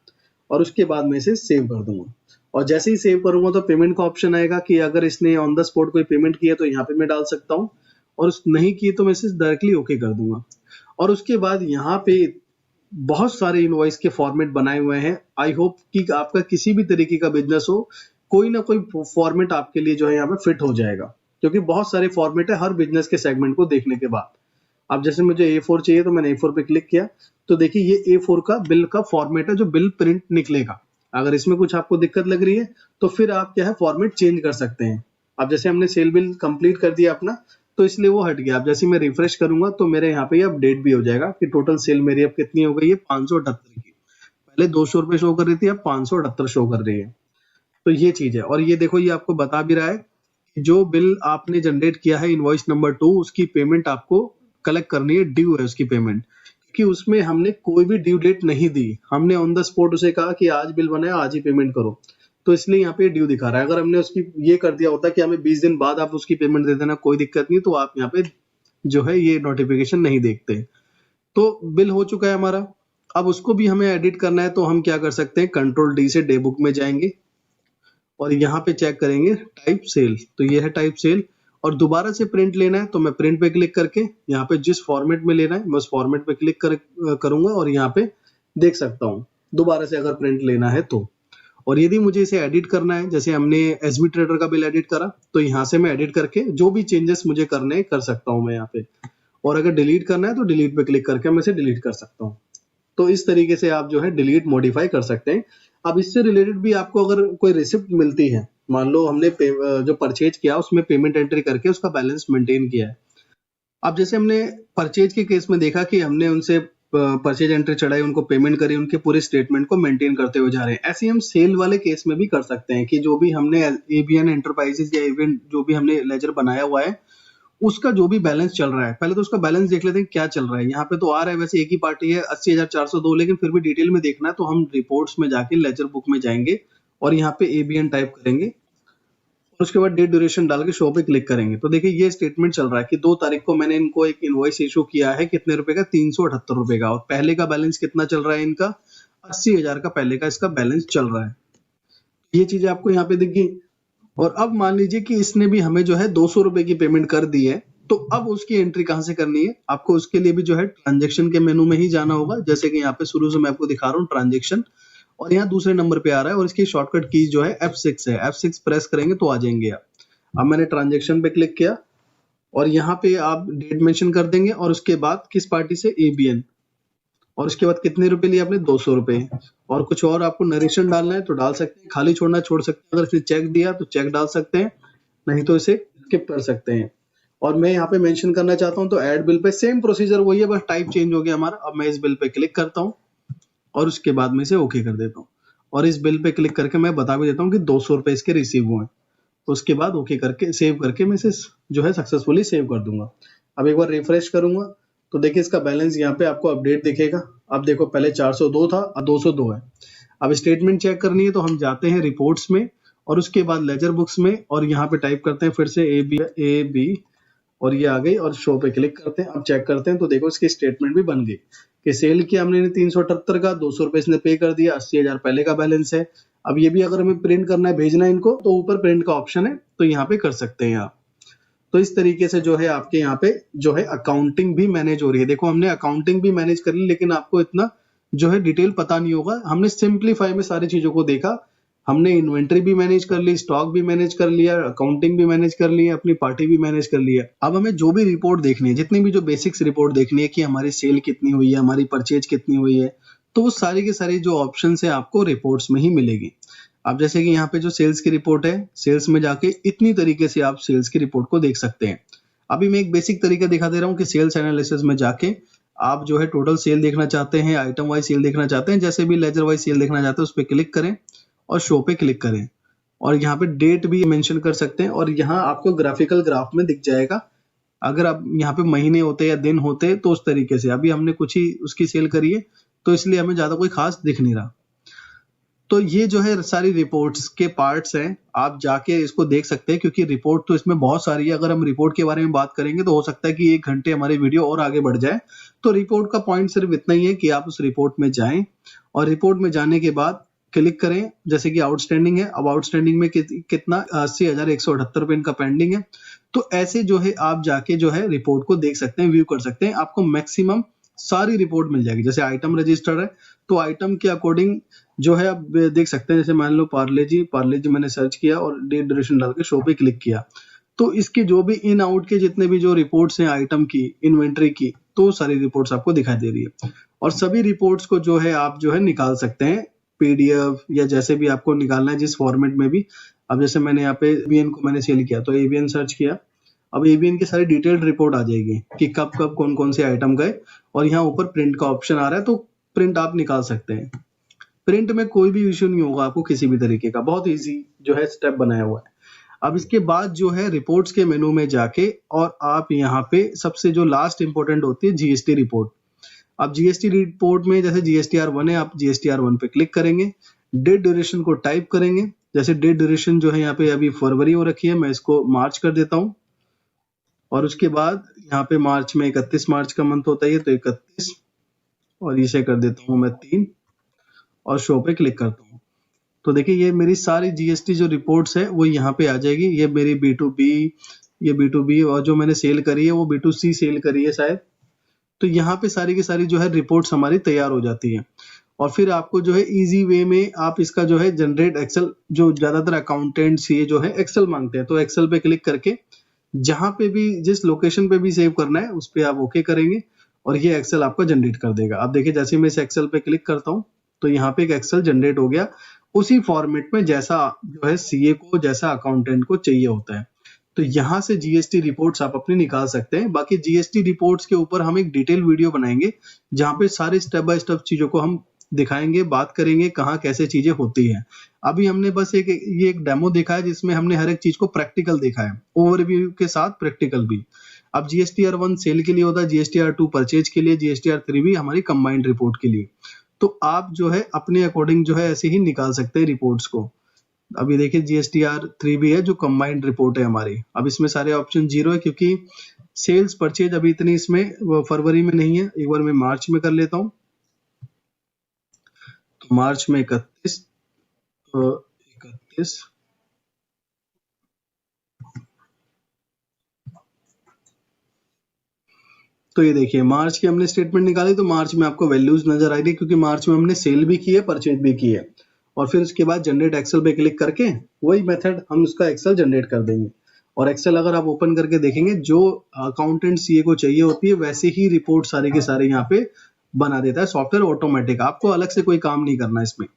और उसके बाद मैं इसे सेव कर दूंगा। और जैसे ही सेव करूंगा तो पेमेंट का ऑप्शन आएगा कि अगर इसने ऑन द स्पॉट कोई पेमेंट किया तो यहाँ पे मैं डाल सकता हूँ, और नहीं की तो मैं इसे डायरेक्टली ओके कर दूंगा। और उसके बाद यहाँ पे बहुत सारे इनवॉइस के फॉर्मेट बनाए हुए हैं। आई होप कि आपका किसी भी तरीके का बिजनेस हो, कोई ना कोई फॉर्मेट आपके लिए जो है यहाँ पे फिट हो जाएगा, क्योंकि बहुत सारे फॉर्मेट है हर बिजनेस के सेगमेंट को देखने के बाद। अब जैसे मुझे A4 चाहिए तो मैंने A4 पे क्लिक किया, तो देखिए ये A4 का बिल का फॉर्मेट है जो बिल प्रिंट निकलेगा। अगर इसमें कुछ आपको दिक्कत लग रही है तो फिर आप क्या है फॉर्मेट चेंज कर सकते हैं। अब जैसे हमने सेल बिल कंप्लीट कर दिया अपना, तो इसलिए वो हट गया। अब जैसे मैं रिफ्रेश करूंगा तो मेरे यहाँ पे अपडेट भी हो जाएगा कि टोटल सेल मेरी अब कितनी हो गई है, 578 की। पहले 200 रुपए शो कर रही थी, अब 578 शो कर रही है। तो ये चीज है। और ये देखो ये आपको बता भी रहा है कि जो बिल आपने जनरेट किया है इनवॉइस नंबर 2, उसकी पेमेंट आपको कलेक्ट करनी है, ड्यू है उसकी पेमेंट, क्योंकि उसमें हमने कोई भी ड्यू डेट नहीं दी। हमने ऑन द स्पॉट उसे कहा कि आज बिल बना है आज ही पेमेंट करो, तो इसलिए यहाँ पे ड्यू दिखा रहा है। अगर हमने उसकी ये कर दिया होता कि हमें 20 दिन बाद आप उसकी पेमेंट दे देना, कोई दिक्कत नहीं, तो आप यहाँ पे जो है ये नोटिफिकेशन नहीं देखते। तो बिल हो चुका है हमारा। अब उसको भी हमें एडिट करना है तो हम क्या कर सकते हैं, Ctrl+D से डे बुक में जाएंगे और यहाँ पे चेक करेंगे टाइप सेल, तो ये है टाइप सेल। और दोबारा से प्रिंट लेना है तो मैं प्रिंट पे क्लिक करके यहाँ पे जिस फॉर्मेट में लेना है मैं उस फॉर्मेट पे क्लिक करूंगा और यहाँ पे देख सकता हूँ दोबारा से अगर प्रिंट लेना है तो। और यदि मुझे इसे एडिट करना है, जैसे हमने एसबी ट्रेडर का बिल एडिट करा, तो यहाँ से मैं एडिट करके जो भी चेंजेस मुझे करने कर सकता हूँ मैं यहाँ पे। और अगर डिलीट करना है तो डिलीट पे क्लिक करके मैं इसे डिलीट कर सकता हूँ। तो इस तरीके से आप जो है डिलीट मॉडिफाई कर सकते हैं। अब इससे रिलेटेड भी आपको अगर कोई रिसिप्ट मिलती है, मान लो हमने जो परचेज किया उसमें पेमेंट एंट्री करके उसका बैलेंस मेंटेन किया है। अब जैसे हमने परचेज के केस में देखा कि हमने उनसे परचेज एंट्री चढ़ाई, उनको पेमेंट करी, उनके पूरे स्टेटमेंट को मेंटेन करते हुए जा रहे हैं, ऐसे ही हम सेल वाले केस में भी कर सकते हैं कि जो भी हमने एबीएन एंटरप्राइजेज या एबीएन जो भी हमने लेजर बनाया हुआ है उसका जो भी बैलेंस चल रहा है, पहले तो उसका बैलेंस देख लेते हैं क्या चल रहा है। यहाँ पे तो आ रहा है वैसे एक ही पार्टी है 80,402, लेकिन फिर भी डिटेल में देखना है तो हम रिपोर्ट्स में जाके लेजर बुक में जाएंगे और यहाँ पे एबीएन टाइप करेंगे और उसके बाद डेट ड्यूरेशन डाल के शो पे क्लिक करेंगे। तो देखिए ये स्टेटमेंट चल रहा है कि 2 तारीख को मैंने इनको एक इनवॉइस इशू किया है, कितने रुपए का, 378 रुपए का, और पहले का बैलेंस कितना चल रहा है इनका, 80,000 का पहले का इसका बैलेंस चल रहा है। ये चीजें आपको यहाँ पे दिखी। और अब मान लीजिए कि इसने भी हमें जो है 200 रुपए की पेमेंट कर दी है, तो अब उसकी एंट्री कहाँ से करनी है, आपको उसके लिए भी जो है ट्रांजेक्शन के मेनू में ही जाना होगा। जैसे कि यहाँ पे शुरू से मैं आपको दिखा रहा हूँ ट्रांजेक्शन, और यहाँ दूसरे नंबर पे आ रहा है और इसकी शॉर्टकट की जो है F6 है। F6 प्रेस करेंगे तो आ जाएंगे आप। अब मैंने ट्रांजेक्शन पे क्लिक किया और यहाँ पे आप डेट मेंशन कर देंगे और उसके बाद किस पार्टी से, एबीएन, और उसके बाद कितने रुपए लिए आपने, 200 रुपए। और कुछ और आपको नरेशन डालना है तो डाल सकते हैं, खाली छोड़ना छोड़ सकते हैं। अगर इसने चेक दिया तो चेक डाल सकते हैं, नहीं तो इसे स्किप कर सकते हैं। और मैं यहाँ पे मेंशन करना चाहता हूँ तो add bill pay same procedure वही है, बस टाइप चेंज हो गया हमारा। अब मैं इस बिल पे क्लिक करता हूँ और उसके बाद में इसे ओके कर देता हूँ, और इस बिल पे क्लिक करके मैं बता भी देता हूँ कि 200 रुपए इसके रिसीव हुए। तो उसके बाद ओके करके सेव करके मैं इसे जो है सक्सेसफुली सेव कर दूंगा। अब एक बार रिफ्रेश करूंगा तो देखिए इसका बैलेंस यहाँ पे आपको अपडेट दिखेगा। अब देखो पहले 402 था, अब 202 है। अब स्टेटमेंट चेक करनी है तो हम जाते हैं रिपोर्ट्स में और उसके बाद लेजर बुक्स में, और यहाँ पे टाइप करते हैं फिर से ए बी और ये आ गई, और शो पे क्लिक करते हैं। अब चेक करते हैं तो देखो इसकी स्टेटमेंट भी बन गई कि सेल किया हमने 378 का, 200 रुपए इसने पे कर दिया, 80,000 पहले का बैलेंस है। अब ये भी अगर हमें प्रिंट करना है, भेजना है इनको, तो ऊपर प्रिंट का ऑप्शन है, तो यहाँ पे कर सकते हैं आप। तो इस तरीके से जो है आपके यहाँ पे जो है अकाउंटिंग भी मैनेज हो रही है। देखो हमने अकाउंटिंग भी मैनेज कर ली, लेकिन आपको इतना जो है डिटेल पता नहीं होगा। हमने सिंप्लीफाई में सारी चीजों को देखा, हमने इन्वेंट्री भी मैनेज कर ली, स्टॉक भी मैनेज कर लिया, अकाउंटिंग भी मैनेज कर लिया, अपनी पार्टी भी मैनेज कर लिया। अब हमें जो भी रिपोर्ट देखनी है, जितनी भी जो बेसिक्स रिपोर्ट देखनी है कि हमारी सेल कितनी हुई है, हमारी परचेज कितनी हुई है, तो वो सारी की सारी जो ऑप्शन है आपको रिपोर्ट्स में ही मिलेगी। अब जैसे कि यहाँ पे जो सेल्स की रिपोर्ट है, सेल्स में जाके इतनी तरीके से आप सेल्स की रिपोर्ट को देख सकते हैं। अभी मैं एक बेसिक तरीका दिखा दे रहा हूँ कि सेल्स एनालिसिस में जाके आप जो है टोटल सेल देखना चाहते हैं, आइटम वाइज सेल देखना चाहते हैं, जैसे भी लेजर वाइज सेल देखना चाहते हैं, उस पर क्लिक करें और शो पे क्लिक करें, और यहाँ पे डेट भी मेंशन कर सकते हैं, और यहाँ आपको ग्राफिकल ग्राफ में दिख जाएगा। अगर आप यहाँ पे महीने होते या दिन होते तो उस तरीके से, अभी हमने कुछ ही उसकी सेल करी है तो इसलिए हमें ज्यादा कोई खास दिख नहीं रहा। तो ये जो है सारी रिपोर्ट्स के पार्ट्स हैं, आप जाके इसको देख सकते हैं, क्योंकि रिपोर्ट तो इसमें बहुत सारी है। अगर हम रिपोर्ट के बारे में बात करेंगे तो हो सकता है कि 1 घंटे हमारी वीडियो और आगे बढ़ जाए। तो रिपोर्ट का पॉइंट सिर्फ इतना ही है कि आप उस रिपोर्ट में जाएं और रिपोर्ट में जाने के बाद क्लिक करें, जैसे कि आउटस्टैंडिंग है। अब आउटस्टैंडिंग में कितना 80,178 रुपए इनका पेंडिंग है। तो ऐसे जो है आप जाके जो है रिपोर्ट को देख सकते हैं, व्यू कर सकते हैं, आपको मैक्सिमम सारी रिपोर्ट मिल जाएगी। जैसे आइटम रजिस्टर्ड है तो आइटम के अकॉर्डिंग जो है आप देख सकते हैं। जैसे मान लो पार्ले जी मैंने सर्च किया और डेट ड्यूरेशन डाल के शो पे क्लिक किया, तो इसके जो भी इन आउट के जितने भी जो रिपोर्ट्स हैं आइटम की, इन्वेंट्री की, तो सारी रिपोर्ट्स आपको दिखाई दे रही है। और सभी रिपोर्ट्स को जो है आप जो है निकाल सकते हैं पीडीएफ या जैसे भी आपको निकालना है, जिस फॉर्मेट में भी। अब जैसे मैंने यहाँ पे एबीएन को मैंने सेल किया तो एबीएन सर्च किया, अब एबीएन की सारी डिटेल्ड रिपोर्ट आ जाएगी कि कब कब कौन कौन से आइटम गए, और यहाँ ऊपर प्रिंट का ऑप्शन आ रहा है तो प्रिंट आप निकाल सकते हैं। प्रिंट में कोई भी इश्यू नहीं होगा आपको किसी भी तरीके का, बहुत इजी जो है स्टेप बनाया हुआ है। अब इसके बाद जो है रिपोर्ट्स के मेनू में जाके और आप यहाँ पे सबसे जो लास्ट इंपॉर्टेंट होती है जीएसटी रिपोर्ट। अब जीएसटी रिपोर्ट में जैसे जीएसटीआर1 है, आप जीएसटीआर1 पे क्लिक करेंगे, डेट ड्यूरेशन को टाइप करेंगे। जैसे डेट ड्यूरेशन जो है यहाँ पे अभी फरवरी हो रखी है, मैं इसको मार्च कर देता हूँ, और उसके बाद यहाँ पे मार्च में 31 मार्च का मंथ होता है तो 31, और इसे कर देता हूँ मैं 3 और शो पे क्लिक करता हूँ। तो देखिए ये मेरी सारी जीएसटी जो रिपोर्ट्स है वो यहाँ पे आ जाएगी। ये मेरी B2B और जो मैंने सेल करी है वो B2C सेल करी है शायद। तो यहाँ पे सारी की सारी जो है रिपोर्ट्स हमारी तैयार हो जाती है, और फिर आपको जो है इजी वे में आप इसका जो है जनरेट एक्सेल, जो ज्यादातर अकाउंटेंट्स ये जो है एक्सेल मांगते हैं, तो एक्सेल पे क्लिक करके जहां पे भी जिस लोकेशन पे भी सेव करना है उस पे आप ओके करेंगे और ये एक्सेल आपका जनरेट कर देगा। आप देखिए जैसे मैं इस एक्सेल पे क्लिक करता हूँ तो यहाँ पे एक एक्सेल जनरेट हो गया उसी फॉर्मेट में जैसा जो है सीए को, जैसा अकाउंटेंट को चाहिए होता है। तो यहाँ से जीएसटी रिपोर्ट्स आप अपनी निकाल सकते हैं। बाकी जीएसटी रिपोर्ट्स के ऊपर हम एक डिटेल वीडियो बनाएंगे जहाँ पे सारे स्टेप बाय स्टेप चीजों को हम दिखाएंगे, बात करेंगे कहाँ कैसे चीजें होती हैं। अभी हमने बस ये एक डेमो देखा है जिसमें हमने हर एक चीज को प्रैक्टिकल देखा है, ओवरव्यू के साथ प्रैक्टिकल भी। अब GSTR1 सेल के लिए होता है, GSTR2 परचेज के लिए, GSTR3 भी हमारी कंबाइंड रिपोर्ट के लिए। तो आप जो है अपने अकॉर्डिंग जो है ऐसे ही निकाल सकते हैं रिपोर्ट्स को। अभी देखिए GSTR3 भी है जो कंबाइंड रिपोर्ट है हमारी। अब इसमें सारे ऑप्शन 0 है क्योंकि सेल्स परचेज अभी इतनी इसमें फरवरी में नहीं है। एक बार मैं मार्च में कर लेता हूँ। तो मार्च में 31 तो ये देखिए मार्च की हमने स्टेटमेंट निकाली, तो मार्च में आपको वैल्यूज नजर आ रही है क्योंकि मार्च में हमने सेल भी की है, परचेज भी की है। और फिर उसके बाद जनरेट एक्सेल पे क्लिक करके वही मेथड हम उसका एक्सेल जनरेट कर देंगे। और एक्सेल अगर आप ओपन करके देखेंगे, जो अकाउंटेंट सीए को चाहिए होती है वैसे ही रिपोर्ट सारे के सारे यहाँ पे बना देता है सॉफ्टवेयर ऑटोमेटिक। आपको अलग से कोई काम नहीं करना इसमें।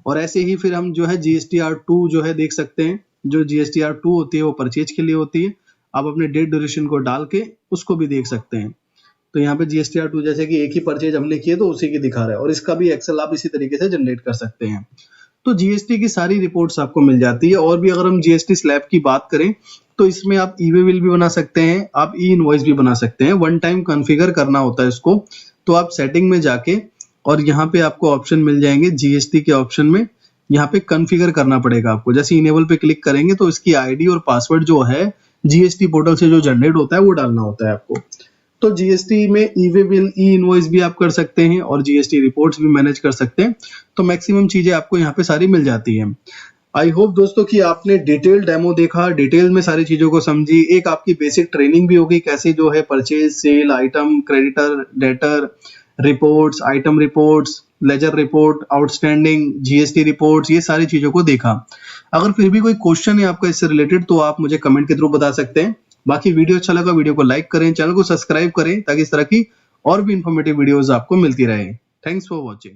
और ऐसे ही फिर हम जो है GSTR2 जो है देख सकते हैं। जो GSTR2 होती है वो परचेज के लिए होती है। आप अपने डेट ड्यूरेशन को डाल के उसको भी देख सकते हैं। तो यहाँ पे GSTR2 जैसे कि एक ही परचेज हमने किए तो उसी की दिखा रहा है, और इसका भी एक्सेल आप इसी तरीके से जनरेट कर सकते हैं। तो GST की सारी रिपोर्ट्स आपको मिल जाती है। और भी अगर हम GST स्लैब की बात करें तो इसमें आप ई वे बिल भी बना सकते हैं, आप ई इनवॉइस भी बना सकते हैं। वन टाइम कॉन्फ़िगर करना होता है इसको। तो आप सेटिंग में जाके और यहाँ पे आपको ऑप्शन मिल जाएंगे GST के ऑप्शन में, यहाँ पे कॉन्फ़िगर करना पड़ेगा आपको। जैसे इनेबल पे क्लिक करेंगे तो इसकी आईडी और पासवर्ड जो है GST पोर्टल से जो जनरेट होता है वो डालना होता है आपको। तो GST में ई वे बिल, ई इनवॉइस भी आप कर सकते हैं और GST रिपोर्ट्स भी मैनेज कर सकते हैं। तो मैक्सिमम चीजें आपको यहाँ पे सारी मिल जाती हैं। आई होप दोस्तों कि आपने डिटेल डेमो देखा, डिटेल में सारी चीजों को समझी। एक आपकी बेसिक ट्रेनिंग भी होगी कैसे जो है purchase, sale, item, creditor, debtor reports, item reports, ledger report, outstanding, GST reports, ये सारी चीजों को देखा। अगर फिर भी कोई क्वेश्चन है आपका इससे रिलेटेड तो आप मुझे कमेंट के थ्रू बता सकते हैं। बाकी वीडियो अच्छा लगा, वीडियो को लाइक करें, चैनल को सब्सक्राइब करें ताकि इस तरह की और भी इंफॉर्मेटिव वीडियोस आपको मिलती रहे। Thanks for watching.